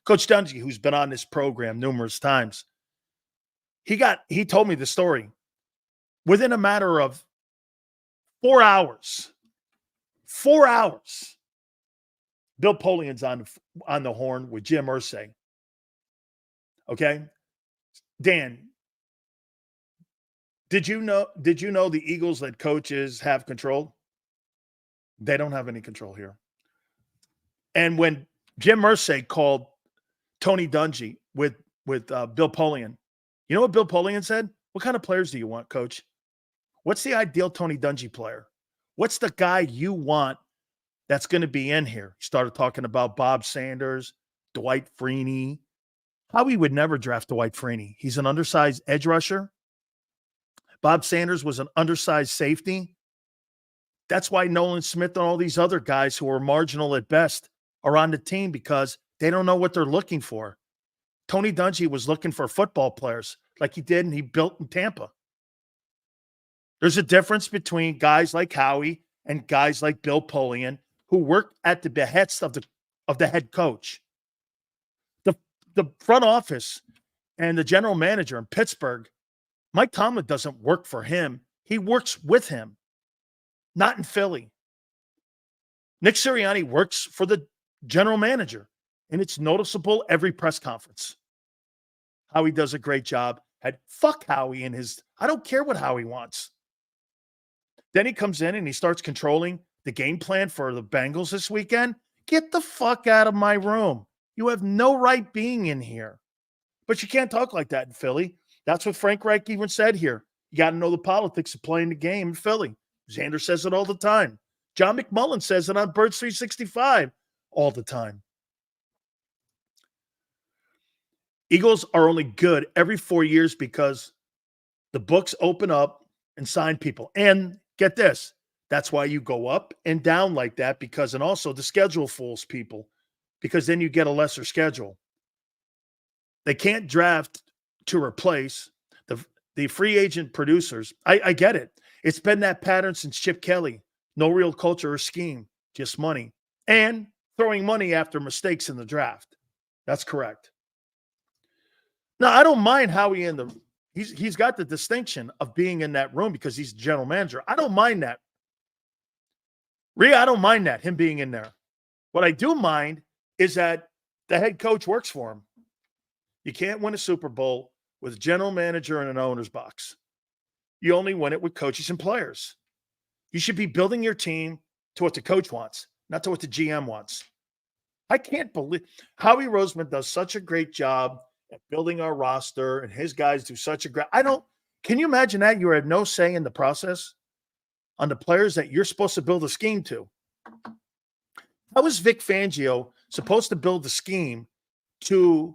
Coach Dungy, who's been on this program numerous times, he told me the story. Within a matter of 4 hours, Bill Polian's on the horn with Jim Irsay. Okay? Dan, did you know the Eagles that coaches have control? They don't have any control here. And when Jim Irsay called Tony Dungy with Bill Polian, you know what Bill Polian said? What kind of players do you want, coach? What's the ideal Tony Dungy player? What's the guy you want that's going to be in here? He started talking about Bob Sanders, Dwight Freeney. Howie would never draft Dwight Freeney. He's an undersized edge rusher. Bob Sanders was an undersized safety. That's why Nolan Smith and all these other guys who are marginal at best are on the team, because they don't know what they're looking for. Tony Dungy was looking for football players like he did and he built in Tampa. There's a difference between guys like Howie and guys like Bill Polian who work at the behest of the head coach. The front office and the general manager in Pittsburgh, Mike Tomlin doesn't work for him. He works with him, not in Philly. Nick Sirianni works for the general manager, and it's noticeable every press conference. Howie does a great job. Fuck Howie and his, I don't care what Howie wants. Then he comes in and he starts controlling the game plan for the Bengals this weekend, get the fuck out of my room. You have no right being in here. But you can't talk like that in Philly. That's what Frank Reich even said here. You got to know the politics of playing the game in Philly. Zander says it all the time. John McMullen says it on Birds 365 all the time. Eagles are only good every 4 years because the books open up and sign people. And get this, that's why you go up and down like that, because, and also the schedule fools people, because then you get a lesser schedule. They can't draft to replace the free agent producers. I get it. It's been that pattern since Chip Kelly. No real culture or scheme, just money. And throwing money after mistakes in the draft. That's correct. Now, I don't mind Howie in the he's got the distinction of being in that room because he's the general manager. I don't mind that. Rhea, I don't mind that, him being in there. What I do mind is that the head coach works for him. You can't win a Super Bowl with a general manager in an owner's box. You only win it with coaches and players. You should be building your team to what the coach wants, not to what the GM wants. I can't believe Howie Roseman does such a great job at building our roster, and his guys do such a great. Can you imagine that? You had no say in the process on the players that you're supposed to build a scheme to. How is Vic Fangio supposed to build the scheme to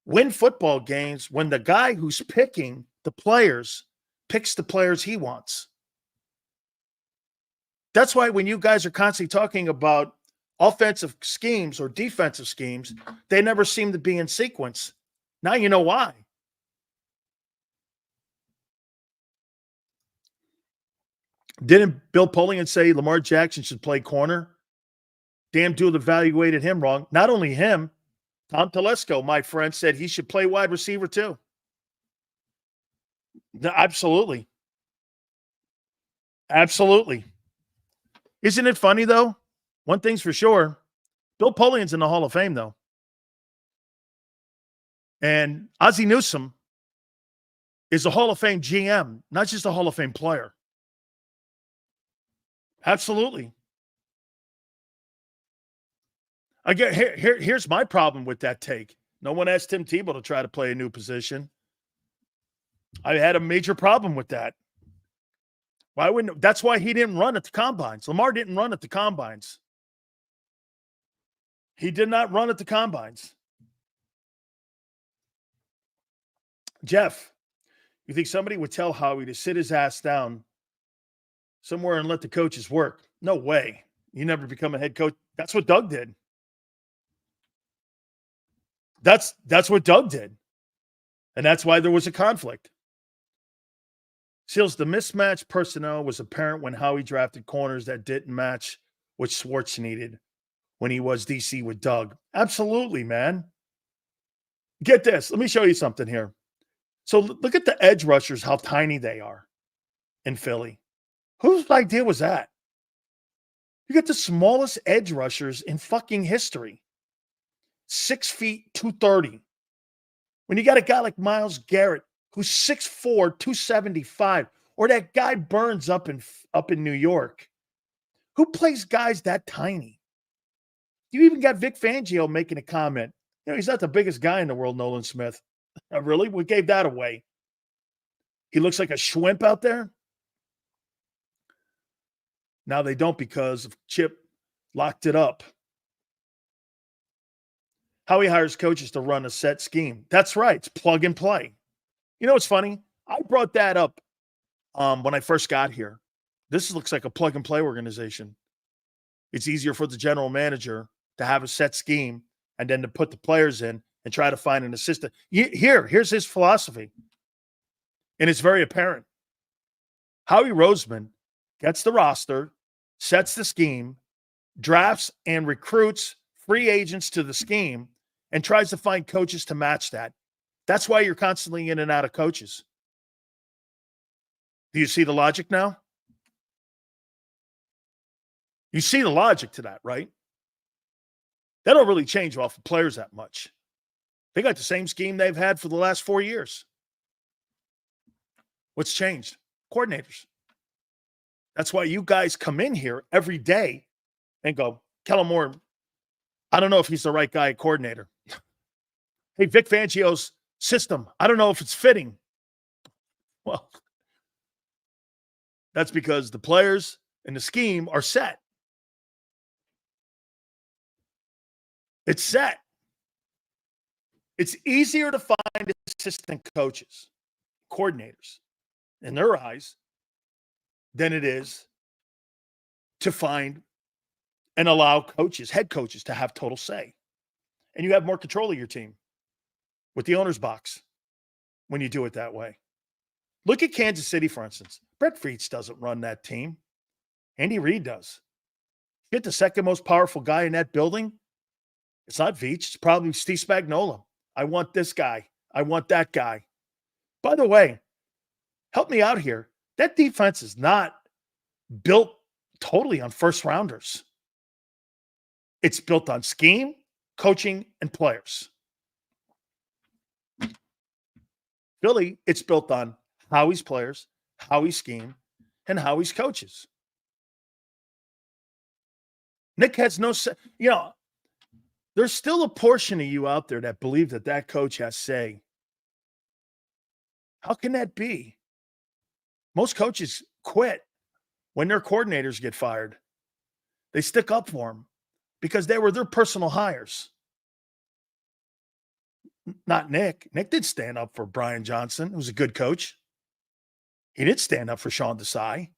win football games when the guy who's picking the players picks the players he wants? That's why when you guys are constantly talking about offensive schemes or defensive schemes, they never seem to be in sequence. Now you know why. Didn't Bill Polian say Lamar Jackson should play corner? Damn dude evaluated him wrong. Not only him, Tom Telesco, my friend, said he should play wide receiver too. No, absolutely. Absolutely. Isn't it funny, though? One thing's for sure. Bill Polian's in the Hall of Fame, though. And Ozzie Newsome is a Hall of Fame GM, not just a Hall of Fame player. Absolutely. Again, here's my problem with that take. No one asked Tim Tebow to try to play a new position. I had a major problem with that. Why wouldn't? That's why he didn't run at the combines. Lamar didn't run at the combines. He did not run at the combines. Jeff, you think somebody would tell Howie to sit his ass down somewhere and let the coaches work? No way. You never become a head coach. That's what Doug did. That's what Doug did. And that's why there was a conflict. Seals, the mismatched personnel was apparent when Howie drafted corners that didn't match what Schwartz needed when he was DC with Doug. Absolutely, man. Get this. Let me show you something here. So look at the edge rushers, how tiny they are in Philly. Whose idea was that? You get the smallest edge rushers in fucking history. 6 feet, 230. When you got a guy like Myles Garrett, who's 6'4", 275, or that guy Burns up in New York. Who plays guys that tiny? You even got Vic Fangio making a comment. You know, he's not the biggest guy in the world, Nolan Smith. Really? We gave that away. He looks like a shrimp out there. Now they don't because Chip locked it up. Howie hires coaches to run a set scheme. That's right. It's plug and play. You know what's funny? I brought that up when I first got here. This looks like a plug and play organization. It's easier for the general manager to have a set scheme and then to put the players in and try to find an assistant. Here's his philosophy. And it's very apparent. Howie Roseman gets the roster, sets the scheme, drafts and recruits free agents to the scheme, and tries to find coaches to match that. That's why you're constantly in and out of coaches. Do you see the logic now? You see the logic to that, right? They don't really change off of players that much. They got the same scheme they've had for the last 4 years. What's changed? Coordinators. That's why you guys come in here every day and go, Kellen Moore, I don't know if he's the right guy coordinator. Hey, Vic Fangio's system, I don't know if it's fitting. Well, that's because the players and the scheme are set. It's set. It's easier to find assistant coaches, coordinators, in their eyes, than it is to find and allow coaches, head coaches, to have total say. And you have more control of your team with the owner's box when you do it that way. Look at Kansas City, for instance. Brett Veach doesn't run that team. Andy Reid does. Get the second most powerful guy in that building. It's not Veach. It's probably Steve Spagnuolo. I want this guy. I want that guy. By the way, help me out here. That defense is not built totally on first rounders. It's built on scheme, coaching, and players. Philly, it's built on Howie's players, Howie's scheme, and Howie's coaches. Nick has no, there's still a portion of you out there that believe that that coach has say. How can that be? Most coaches quit when their coordinators get fired. They stick up for them because they were their personal hires. Not Nick. Nick did stand up for Brian Johnson, who was a good coach. He did stand up for Sean Desai.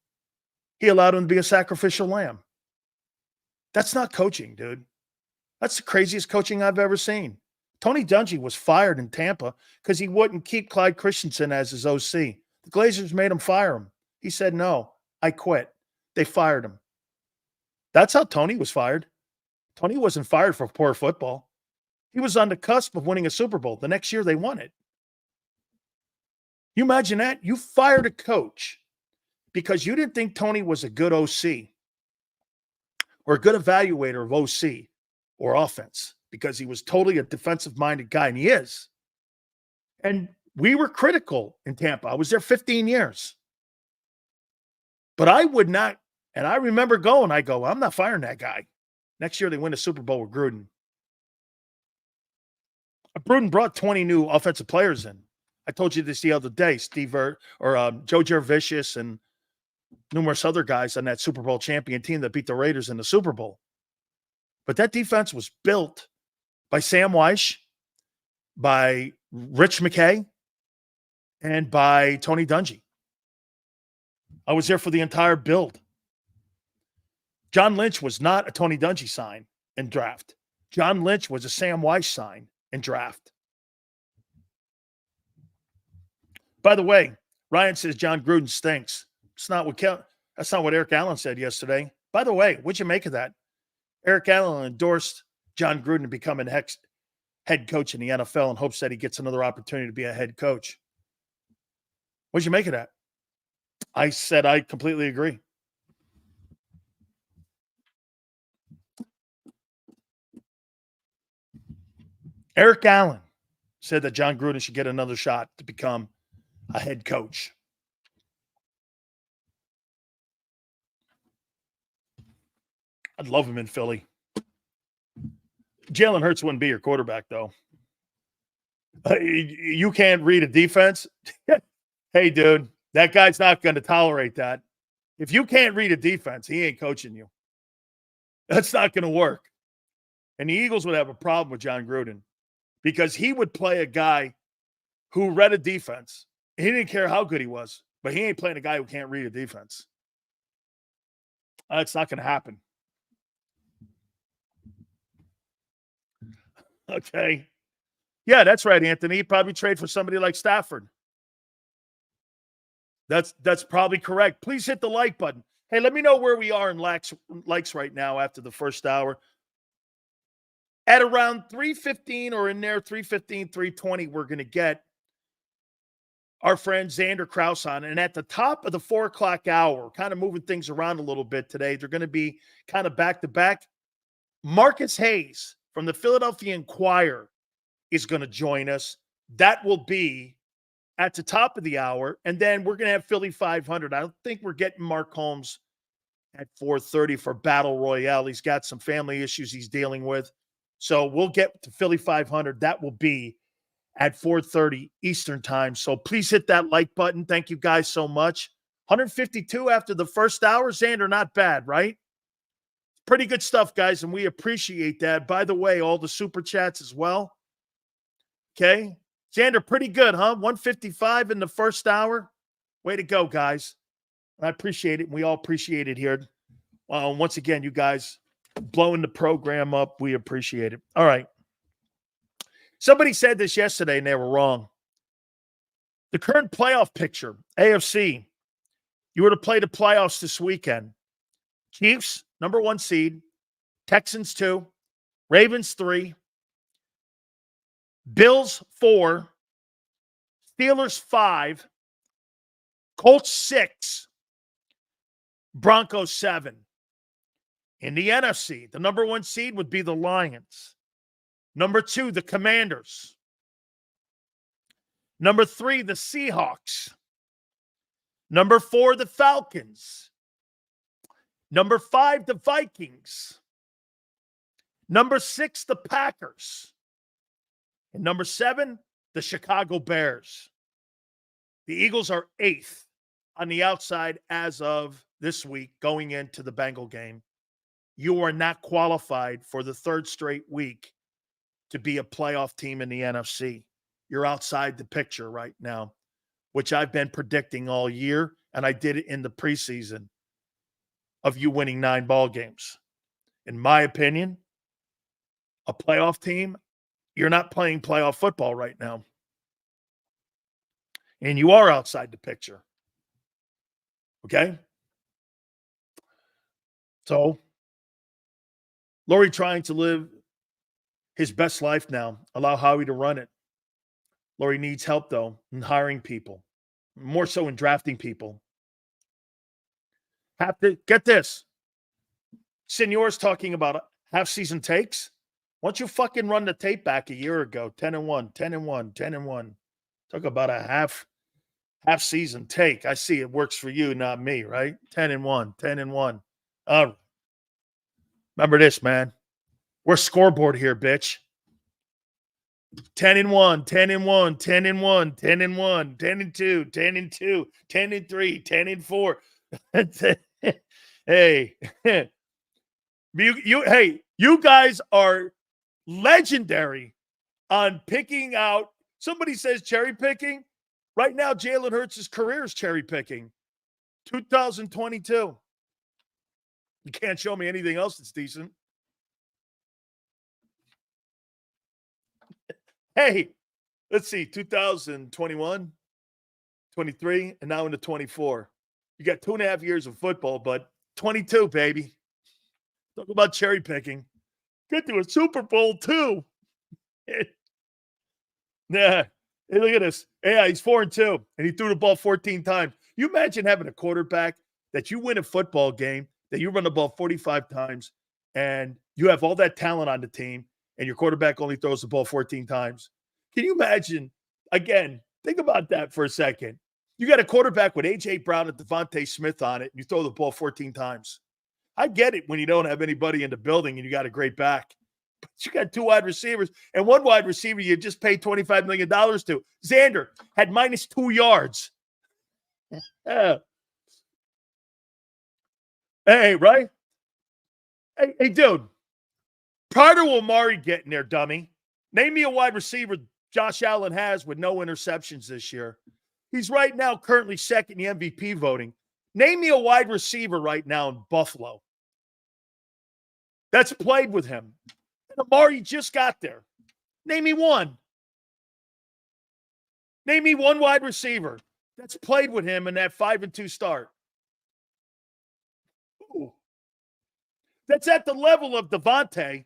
He allowed him to be a sacrificial lamb. That's not coaching, dude. That's the craziest coaching I've ever seen. Tony Dungy was fired in Tampa because he wouldn't keep Clyde Christensen as his OC. The Glazers made him fire him. He said, no, I quit. They fired him. That's how Tony was fired. Tony wasn't fired for poor football. He was on the cusp of winning a Super Bowl. The next year they won it. You imagine that? You fired a coach because you didn't think Tony was a good OC or a good evaluator of OC or offense because he was totally a defensive-minded guy, and he is. And we were critical in Tampa. I was there 15 years. But I would not, and I remember I'm not firing that guy. Next year they win a Super Bowl with Gruden. Gruden brought 20 new offensive players in. I told you this the other day, Joe Jervicius and numerous other guys on that Super Bowl champion team that beat the Raiders in the Super Bowl. But that defense was built by Sam Weish, by Rich McKay, and by Tony Dungy. I was there for the entire build. John Lynch was not a Tony Dungy sign in draft. John Lynch was a Sam Weish sign in draft. By the way, Ryan says John Gruden stinks. That's not what Eric Allen said yesterday. By the way, what'd you make of that? Eric Allen endorsed John Gruden to become a head coach in the NFL in hopes that he gets another opportunity to be a head coach. What'd you make of that? I said I completely agree. Eric Allen said that John Gruden should get another shot to become a head coach. I'd love him in Philly. Jalen Hurts wouldn't be your quarterback, though. You can't read a defense? Hey, dude, that guy's not going to tolerate that. If you can't read a defense, he ain't coaching you. That's not going to work. And the Eagles would have a problem with John Gruden because he would play a guy who read a defense. He didn't care how good he was, but he ain't playing a guy who can't read a defense. That's not going to happen. Okay. Yeah, that's right, Anthony. He'd probably trade for somebody like Stafford. That's probably correct. Please hit the like button. Hey, let me know where we are in likes right now after the first hour. At around 3:15 or in there, 3:15, 3:20, we're going to get our friend Zander Krause on. And at the top of the 4 o'clock hour, kind of moving things around a little bit today, they're going to be kind of back-to-back. Marcus Hayes from the Philadelphia Inquirer is going to join us. That will be at the top of the hour. And then we're going to have Philly 500. I don't think we're getting Mark Holmes at 4:30 for Battle Royale. He's got some family issues he's dealing with. So we'll get to Philly 500. That will be at 4:30 Eastern time. So please hit that like button. Thank you guys so much. 152 after the first hour. Zander, not bad, right? Pretty good stuff, guys, and we appreciate that. By the way, all the super chats as well. Okay. Zander, pretty good, huh? 155 in the first hour. Way to go, guys. I appreciate it. We all appreciate it here. Once again, you guys blowing the program up. We appreciate it. All right. Somebody said this yesterday, and they were wrong. The current playoff picture, AFC, you were to play the playoffs this weekend. Chiefs, number 1 seed. Texans, 2. Ravens, 3. Bills, 4. Steelers, 5. Colts, 6. Broncos, 7. In the NFC, the number 1 seed would be the Lions. Number 2, the Commanders. Number 3, the Seahawks. Number 4, the Falcons. Number 5, the Vikings. Number 6, the Packers. And number 7, the Chicago Bears. The Eagles are 8th on the outside as of this week going into the Bengal game. You are not qualified for the 3rd straight week to be a playoff team in the NFC. You're outside the picture right now, which I've been predicting all year, and I did it in the preseason of you winning 9 ball games. In my opinion, a playoff team, you're not playing playoff football right now. And you are outside the picture. Okay? So, Laurie trying to live his best life now. Allow Howie to run it. Laurie needs help, though, in hiring people. More so in drafting people. Have to get this. Senor's talking about half-season takes. Why don't you fucking run the tape back a year ago? 10-1, 10-1, 10-1. Talk about a half-season take. I see it works for you, not me, right? 10-1, 10-1. Remember this, man. We're scoreboard here, bitch. 10-1, 10-1, 10-1, 10-1, 10-2, 10-2, 10-3, 10-4. Hey, you guys are legendary on picking out. Somebody says cherry picking. Right now, Jalen Hurts' career is cherry picking. 2022. You can't show me anything else that's decent. Hey, let's see, 2021, 23, and now into 24. You got 2.5 years of football, but 22, baby. Talk about cherry picking. Get to a Super Bowl, too. Yeah. Hey, look at this. Yeah, he's 4-2, and he threw the ball 14 times. You imagine having a quarterback that you win a football game, that you run the ball 45 times, and you have all that talent on the team, and your quarterback only throws the ball 14 times. Can you imagine? Again, think about that for a second. You got a quarterback with A.J. Brown and Devontae Smith on it, and you throw the ball 14 times. I get it when you don't have anybody in the building and you got a great back. But you got 2 wide receivers, and 1 wide receiver you just paid $25 million to. Zander had -2 yards. Yeah. Hey, right? Hey, dude. Prior to Omari getting there, dummy, name me a wide receiver Josh Allen has with no interceptions this year. He's right now currently second in the MVP voting. Name me a wide receiver right now in Buffalo that's played with him. And Omari just got there. Name me one. Name me one wide receiver that's played with him in that 5-2 start. Ooh. That's at the level of Devontae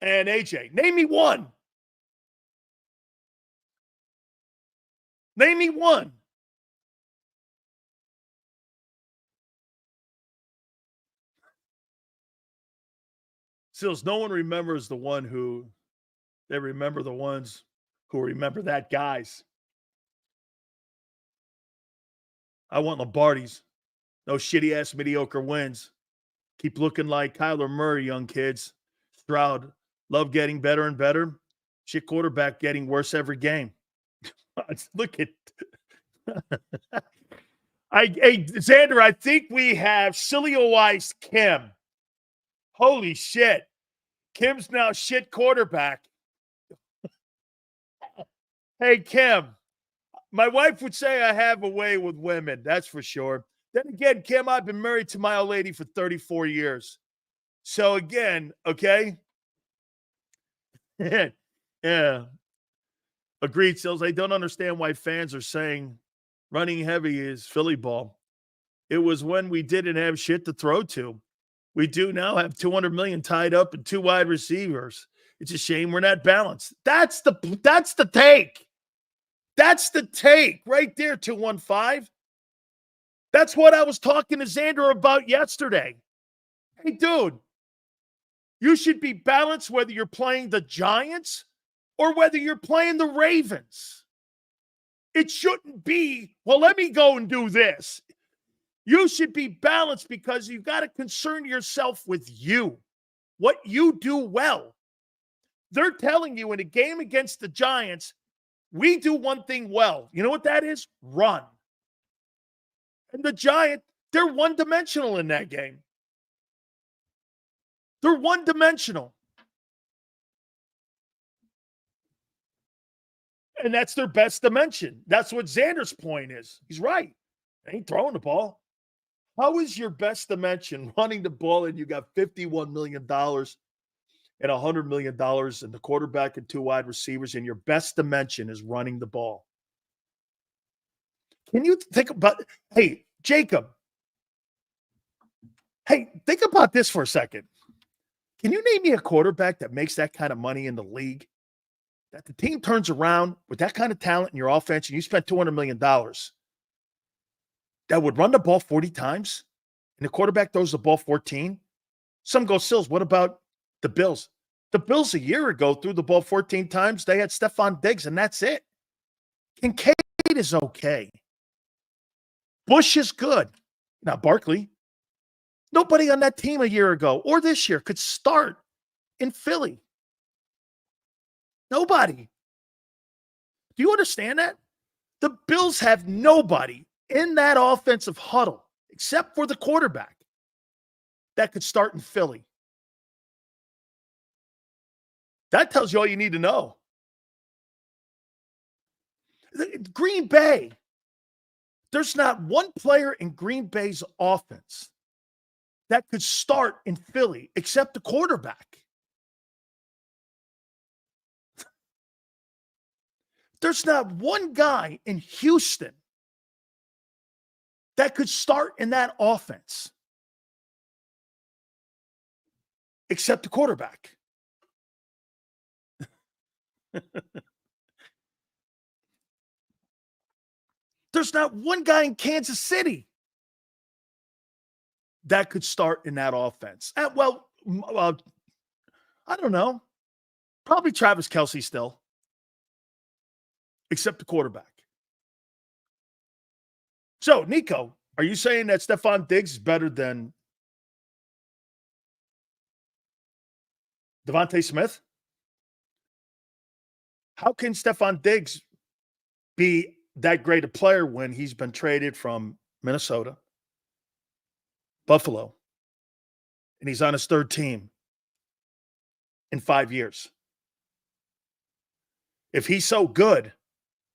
and AJ. Name me one. Name me one. Sills, no one remembers the one who, they remember the ones who remember that guys. I want Lombardi's. No shitty-ass mediocre wins. Keep looking like Kyler Murray, young kids. Stroud, love getting better and better. Shit quarterback getting worse every game. Look at hey, Zander, I think we have Sileo Kim. Holy shit. Kim's now shit quarterback. Hey, Kim, my wife would say I have a way with women. That's for sure. Then again, Kim, I've been married to my old lady for 34 years. So again, okay. Yeah. Agreed, Sills. I don't understand why fans are saying running heavy is Philly ball. It was when we didn't have shit to throw to. We do now have 200 million tied up and 2 wide receivers. It's a shame we're not balanced. That's the take. That's the take right there, 215. That's what I was talking to Zander about yesterday. Hey, dude, you should be balanced whether you're playing the Giants or whether you're playing the Ravens. It shouldn't be, well, let me go and do this. You should be balanced because you've got to concern yourself with you, what you do well. They're telling you in a game against the Giants, we do one thing well. You know what that is? Run. And the Giants, they're one-dimensional in that game. They're one-dimensional. And that's their best dimension. That's what Zander's point is. He's right. They ain't throwing the ball. How is your best dimension running the ball and you got $51 million and $100 million and the quarterback and 2 wide receivers, and your best dimension is running the ball? Can you think about, hey, Jacob, hey, think about this for a second. Can you name me a quarterback that makes that kind of money in the league? That the team turns around with that kind of talent in your offense and you spent $200 million that would run the ball 40 times and the quarterback throws the ball 14? Some go, Sills, what about the Bills? The Bills a year ago threw the ball 14 times. They had Stephon Diggs, and that's it. Kincaid is okay. Bush is good. Now, Barkley, nobody on that team a year ago or this year could start in Philly. Nobody. Do you understand that? The Bills have nobody in that offensive huddle except for the quarterback that could start in Philly. That tells you all you need to know. Green Bay. There's not one player in Green Bay's offense that could start in Philly except the quarterback. There's not one guy in Houston that could start in that offense except the quarterback. There's not one guy in Kansas City that could start in that offense. I don't know. Probably Travis Kelce still, except the quarterback. So, Nico, are you saying that Stephon Diggs is better than Devontae Smith? How can Stephon Diggs be that great a player when he's been traded from Minnesota, Buffalo, and he's on his 3rd team in 5 years? If he's so good,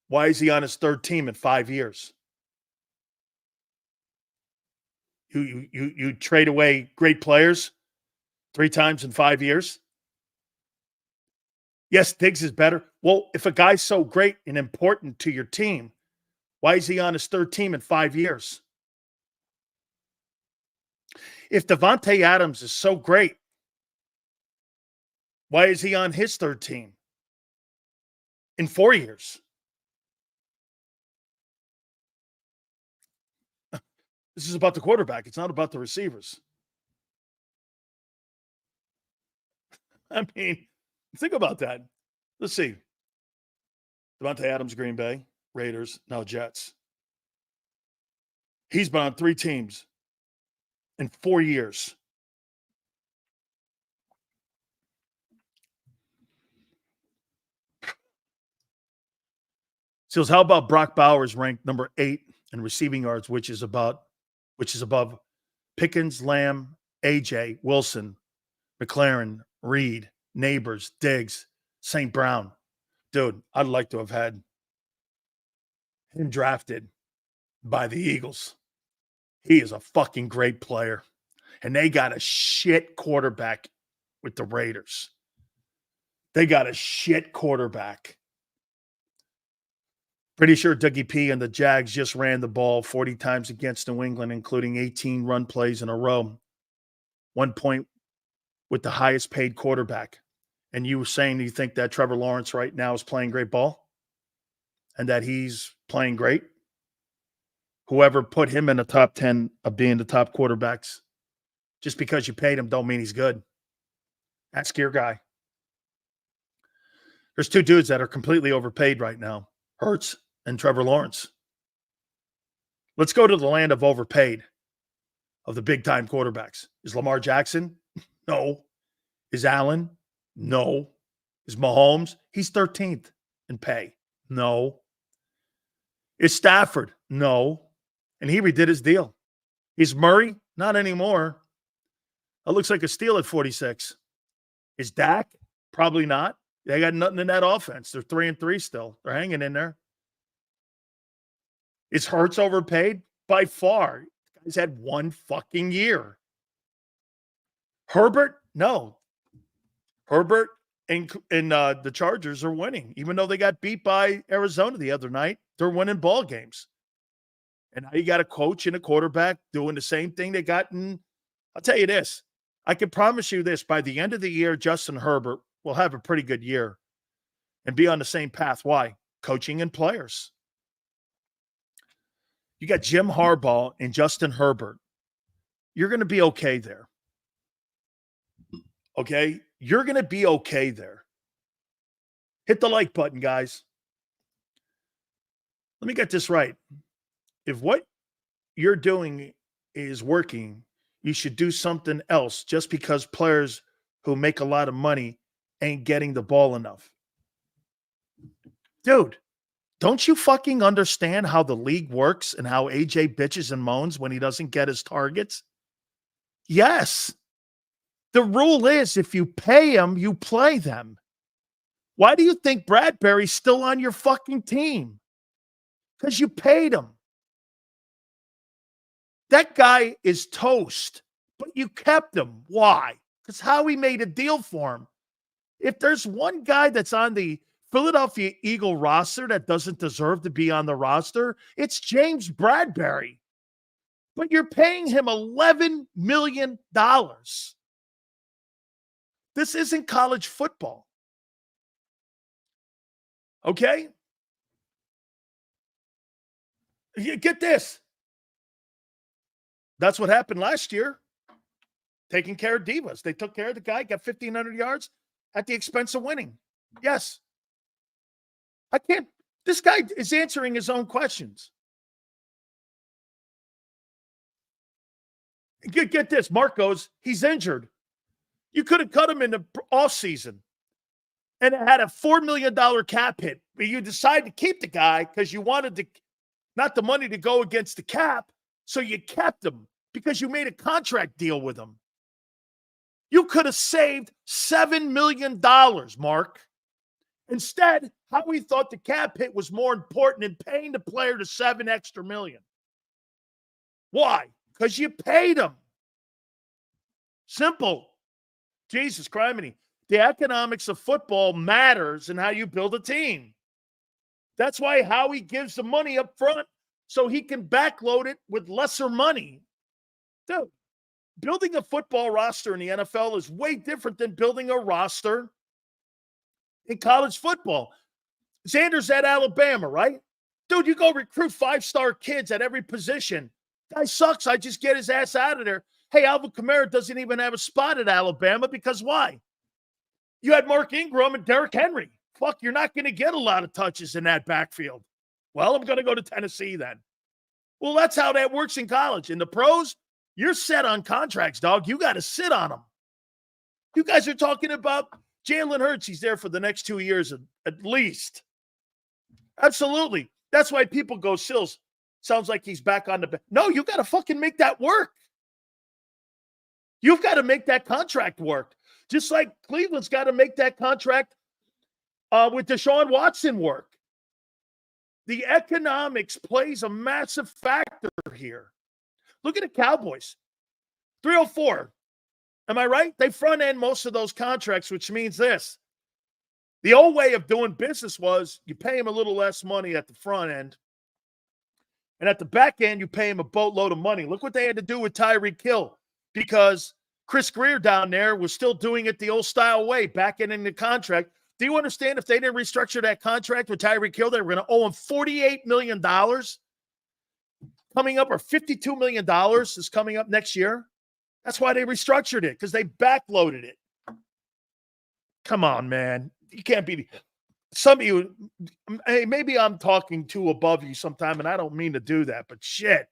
why is he on his 3rd team in 5 years? You trade away great players 3 times in 5 years? Yes, Diggs is better. Well, if a guy's so great and important to your team, why is he on his 3rd team in 5 years? If Devontae Adams is so great, why is he on his 3rd team in 4 years? This is about the quarterback. It's not about the receivers. I mean, think about that. Let's see. Devontae Adams, Green Bay, Raiders, now Jets. He's been on 3 teams in 4 years. So how about Brock Bowers ranked number 8 in receiving yards, which is above Pickens, Lamb, AJ, Wilson, McLaren, Reed, Neighbors, Diggs, St. Brown. Dude, I'd like to have had him drafted by the Eagles. He is a fucking great player. And they got a shit quarterback with the Raiders. They got a shit quarterback. Pretty sure Dougie P and the Jags just ran the ball 40 times against New England, including 18 run plays in a row. 1 point with the highest paid quarterback. And you were saying you think that Trevor Lawrence right now is playing great ball? And that he's playing great? Whoever put him in the top 10 of being the top quarterbacks, just because you paid him don't mean he's good. Ask your guy. There's 2 dudes that are completely overpaid right now, Hurts and Trevor Lawrence. Let's go to the land of overpaid, of the big-time quarterbacks. Is Lamar Jackson? No. Is Allen? No. Is Mahomes? He's 13th in pay. No. Is Stafford? No. And he redid his deal. Is Murray? Not anymore. That looks like a steal at 46. Is Dak? Probably not. They got nothing in that offense. They're 3-3 still. They're hanging in there. Is Hurts overpaid? By far. He's had 1 fucking year. Herbert? No. Herbert and the Chargers are winning. Even though they got beat by Arizona the other night, they're winning ball games. And now you got a coach and a quarterback doing the same thing they got in. I'll tell you this. I can promise you this. By the end of the year, Justin Herbert will have a pretty good year and be on the same path. Why? Coaching and players. You got Jim Harbaugh and Justin Herbert. You're going to be okay there. Okay? You're going to be okay there. Hit the like button, guys. Let me get this right. If what you're doing is working, you should do something else just because players who make a lot of money ain't getting the ball enough. Dude, don't you fucking understand how the league works and how AJ bitches and moans when he doesn't get his targets? Yes. The rule is if you pay them, you play them. Why do you think Bradbury's still on your fucking team? Because you paid him. That guy is toast, but you kept him. Why? Because Howie made a deal for him. If there's one guy that's on the Philadelphia Eagle roster that doesn't deserve to be on the roster, it's James Bradbury. But you're paying him $11 million. This isn't college football. Okay? Get this. That's what happened last year. Taking care of divas. They took care of the guy, got 1,500 yards at the expense of winning. Yes. I can't. This guy is answering his own questions. Get this. Mark goes, he's injured. You could have cut him in the offseason and it had a $4 million cap hit. But you decided to keep the guy because you wanted to, not the money to go against the cap. So you kept him because you made a contract deal with him. You could have saved $7 million, Mark. Instead, Howie thought the cap hit was more important than paying the player the $7 extra million. Why? Because you paid him. Simple. Jesus criminy. The economics of football matters in how you build a team. That's why Howie gives the money up front so he can backload it with lesser money. Dude, building a football roster in the NFL is way different than building a roster in college football. Zander's at Alabama, right? Dude, you go recruit 5-star kids at every position. Guy sucks. I just get his ass out of there. Hey, Alvin Kamara doesn't even have a spot at Alabama because why? You had Mark Ingram and Derrick Henry. Fuck, you're not going to get a lot of touches in that backfield. Well, I'm going to go to Tennessee then. Well, that's how that works in college. In the pros, You're set on contracts, dog. You got to sit on them. You guys are talking about Jalen Hurts. He's there for the next 2 years at least. Absolutely. That's why people go, Sills, sounds like he's back on the bench. No, you got to fucking make that work. You've got to make that contract work. Just like Cleveland's got to make that contract with Deshaun Watson work. The economics plays a massive factor here. Look at the Cowboys. 304. Am I right? They front end most of those contracts, which means this. The old way of doing business was you pay him a little less money at the front end. And at the back end, you pay him a boatload of money. Look what they had to do with Tyreek Hill, because Chris Greer down there was still doing it the old style way, back ending the contract. Do you understand if they didn't restructure that contract with Tyreek Hill, they were going to owe him $48 million coming up, or $52 million is coming up next year? That's why they restructured it, because they backloaded it. Come on, man. You can't be – some of you – hey, maybe I'm talking too above you sometime, and I don't mean to do that, but shit.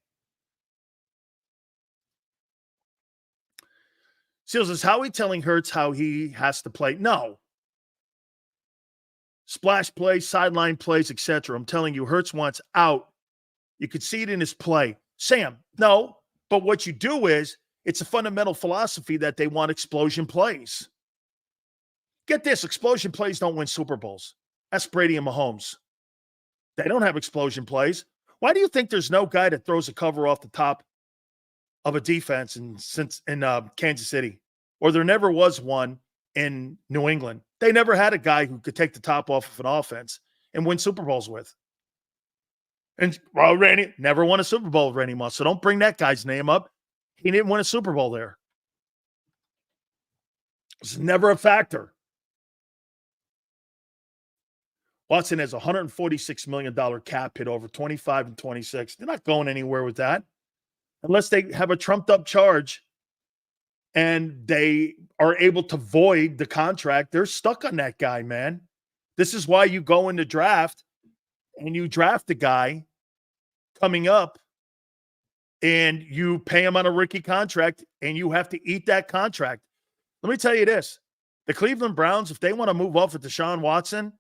Seals, is Howie telling Hurts how he has to play? No. Splash plays, sideline plays, etc. I'm telling you, Hurts wants out. You could see it in his play. Sam, no. But what you do is, it's a fundamental philosophy that they want explosion plays. Get this, explosion plays don't win Super Bowls. That's Brady and Mahomes. They don't have explosion plays. Why do you think there's no guy that throws a cover off the top of a defense in Kansas City? Or there never was one in New England. They never had a guy who could take the top off of an offense and win Super Bowls with. And Randy never won a Super Bowl with Randy Moss, so don't bring that guy's name up. He didn't win a Super Bowl there. It's never a factor. Watson has a $146 million cap hit over 25 and 26. They're not going anywhere with that unless they have a trumped-up charge and they are able to void the contract. They're stuck on that guy, man. This is why you go in the draft and you draft a guy coming up and you pay him on a rookie contract and you have to eat that contract. Let me tell you this. The Cleveland Browns, if they want to move off of Deshaun Watson,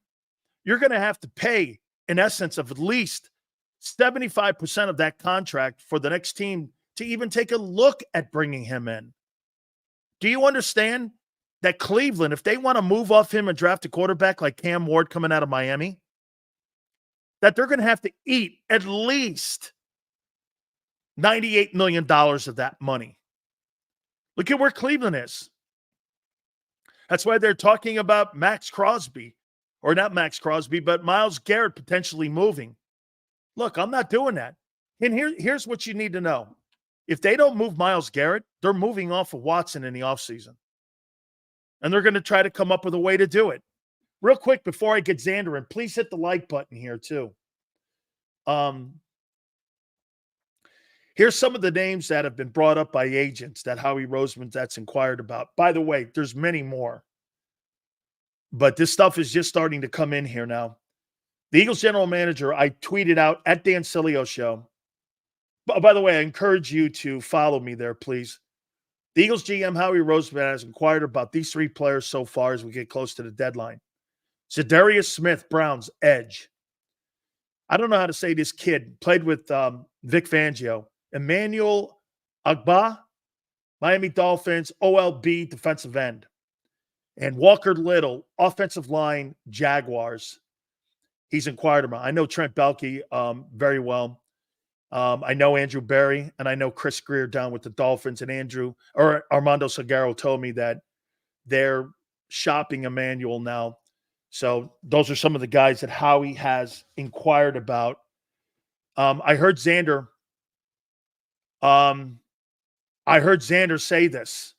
you're going to have to pay, in essence, of at least 75% of that contract for the next team to even take a look at bringing him in. Do you understand that Cleveland, if they want to move off him and draft a quarterback like Cam Ward coming out of Miami, that they're going to have to eat at least $98 million of that money? Look at where Cleveland is. That's why they're talking about Max Crosby. Or not Max Crosby, but Myles Garrett potentially moving. Look, I'm not doing that. And here's what you need to know. If they don't move Myles Garrett, they're moving off of Watson in the offseason. And they're going to try to come up with a way to do it. Real quick, before I get Zander in, please hit the like button here too. Here's some of the names that have been brought up by agents that Howie Roseman's inquired about. By the way, there's many more. But this stuff is just starting to come in here now. The Eagles general manager, I tweeted out at Dan Sileo Show. By the way, I encourage you to follow me there, please. The Eagles GM, Howie Roseman, has inquired about these three players so far as we get close to the deadline. Za'Darius Smith, Browns, edge. I don't know how to say this kid. Played with Vic Fangio. Emmanuel Agba, Miami Dolphins, OLB, defensive end. And Walker Little, offensive line, Jaguars. He's inquired about. I know Trent Baalke very well. I know Andrew Berry, and I know Chris Greer down with the Dolphins. And Armando Salguero told me that they're shopping Emmanuel now. So those are some of the guys that Howie has inquired about. I heard Zander. Say this.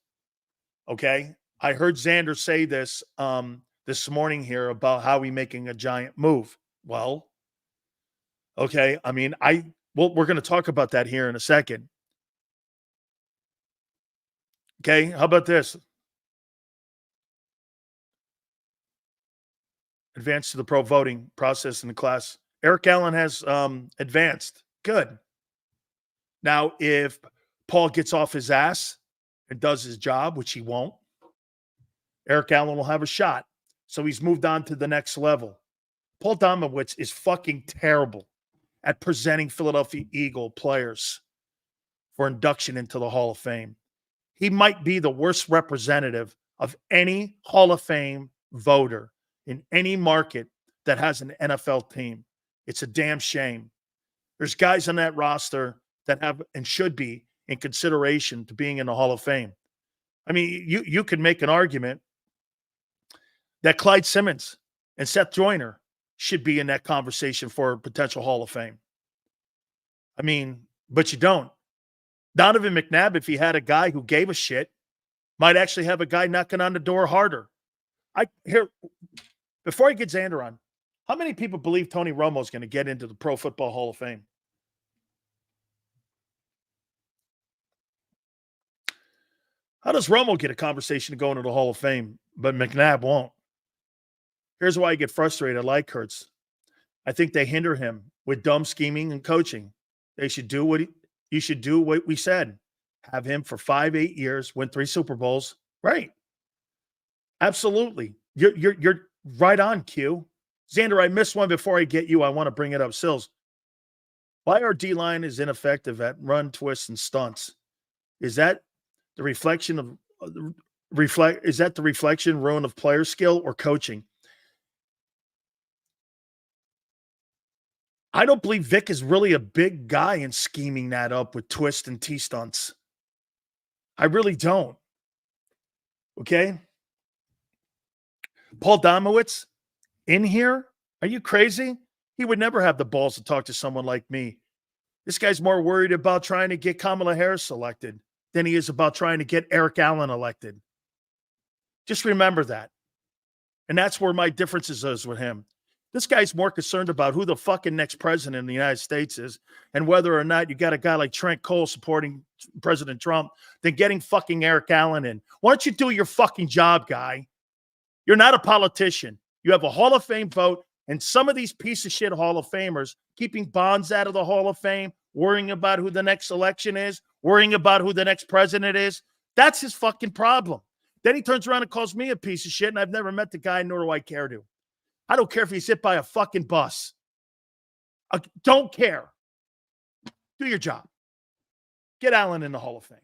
Okay. I heard Zander say this this morning here about Howie making a giant move. Well, okay. I mean, we're going to talk about that here in a second. Okay. How about this? Advance to the pro voting process in the class. Eric Allen has advanced. Good. Now, if Paul gets off his ass and does his job, which he won't, Eric Allen will have a shot. So he's moved on to the next level. Paul Domowitz is fucking terrible at presenting Philadelphia Eagle players for induction into the Hall of Fame. He might be the worst representative of any Hall of Fame voter in any market that has an NFL team. It's a damn shame. There's guys on that roster that have and should be in consideration to being in the Hall of Fame. I mean, you could make an argument that Clyde Simmons and Seth Joyner should be in that conversation for potential Hall of Fame. I mean, but you don't. Donovan McNabb, if he had a guy who gave a shit, might actually have a guy knocking on the door harder. Before I get Zander on, how many people believe Tony Romo is going to get into the Pro Football Hall of Fame? How does Romo get a conversation to go into the Hall of Fame, but McNabb won't? Here's why I get frustrated. I like Kurtz. I think they hinder him with dumb scheming and coaching. They should do what you should do what we said. Have him for 5-8 years, win 3 Super Bowls. Right. Absolutely. You're right on, Q. Zander, I missed one before I get you. I want to bring it up. Sills. Why our D-line is ineffective at run, twists, and stunts? Is that the reflection of is that the reflection, ruin of player skill or coaching? I don't believe Vic is really a big guy in scheming that up with twist and T-stunts. I really don't. Okay? Paul Domowitz in here? Are you crazy? He would never have the balls to talk to someone like me. This guy's more worried about trying to get Kamala Harris elected than he is about trying to get Eric Allen elected. Just remember that. And that's where my differences is with him. This guy's more concerned about who the fucking next president in the United States is and whether or not you got a guy like Trent Cole supporting President Trump than getting fucking Eric Allen in. Why don't you do your fucking job, guy? You're not a politician. You have a Hall of Fame vote, and some of these piece of shit Hall of Famers keeping Bonds out of the Hall of Fame, worrying about who the next election is, worrying about who the next president is. That's his fucking problem. Then he turns around and calls me a piece of shit, and I've never met the guy, nor do I care to. I don't care if he's hit by a fucking bus. I don't care. Do your job. Get Allen in the Hall of Fame.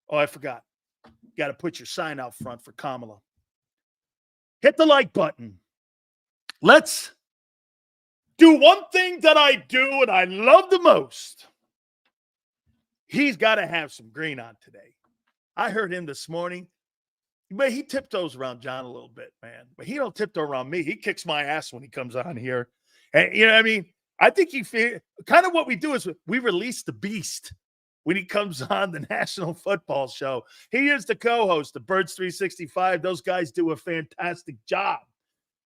Oh, I forgot. You got to put your sign out front for Kamala. Hit the like button. Let's do one thing that I do and I love the most. He's got to have some green on today. I heard him this morning. But he tiptoes around John a little bit, man. But he don't tiptoe around me. He kicks my ass when he comes on here. And, you know what I mean? I think he feel kind of what we do is we release the beast when he comes on the National Football Show. He is the co-host of Birds 365. Those guys do a fantastic job.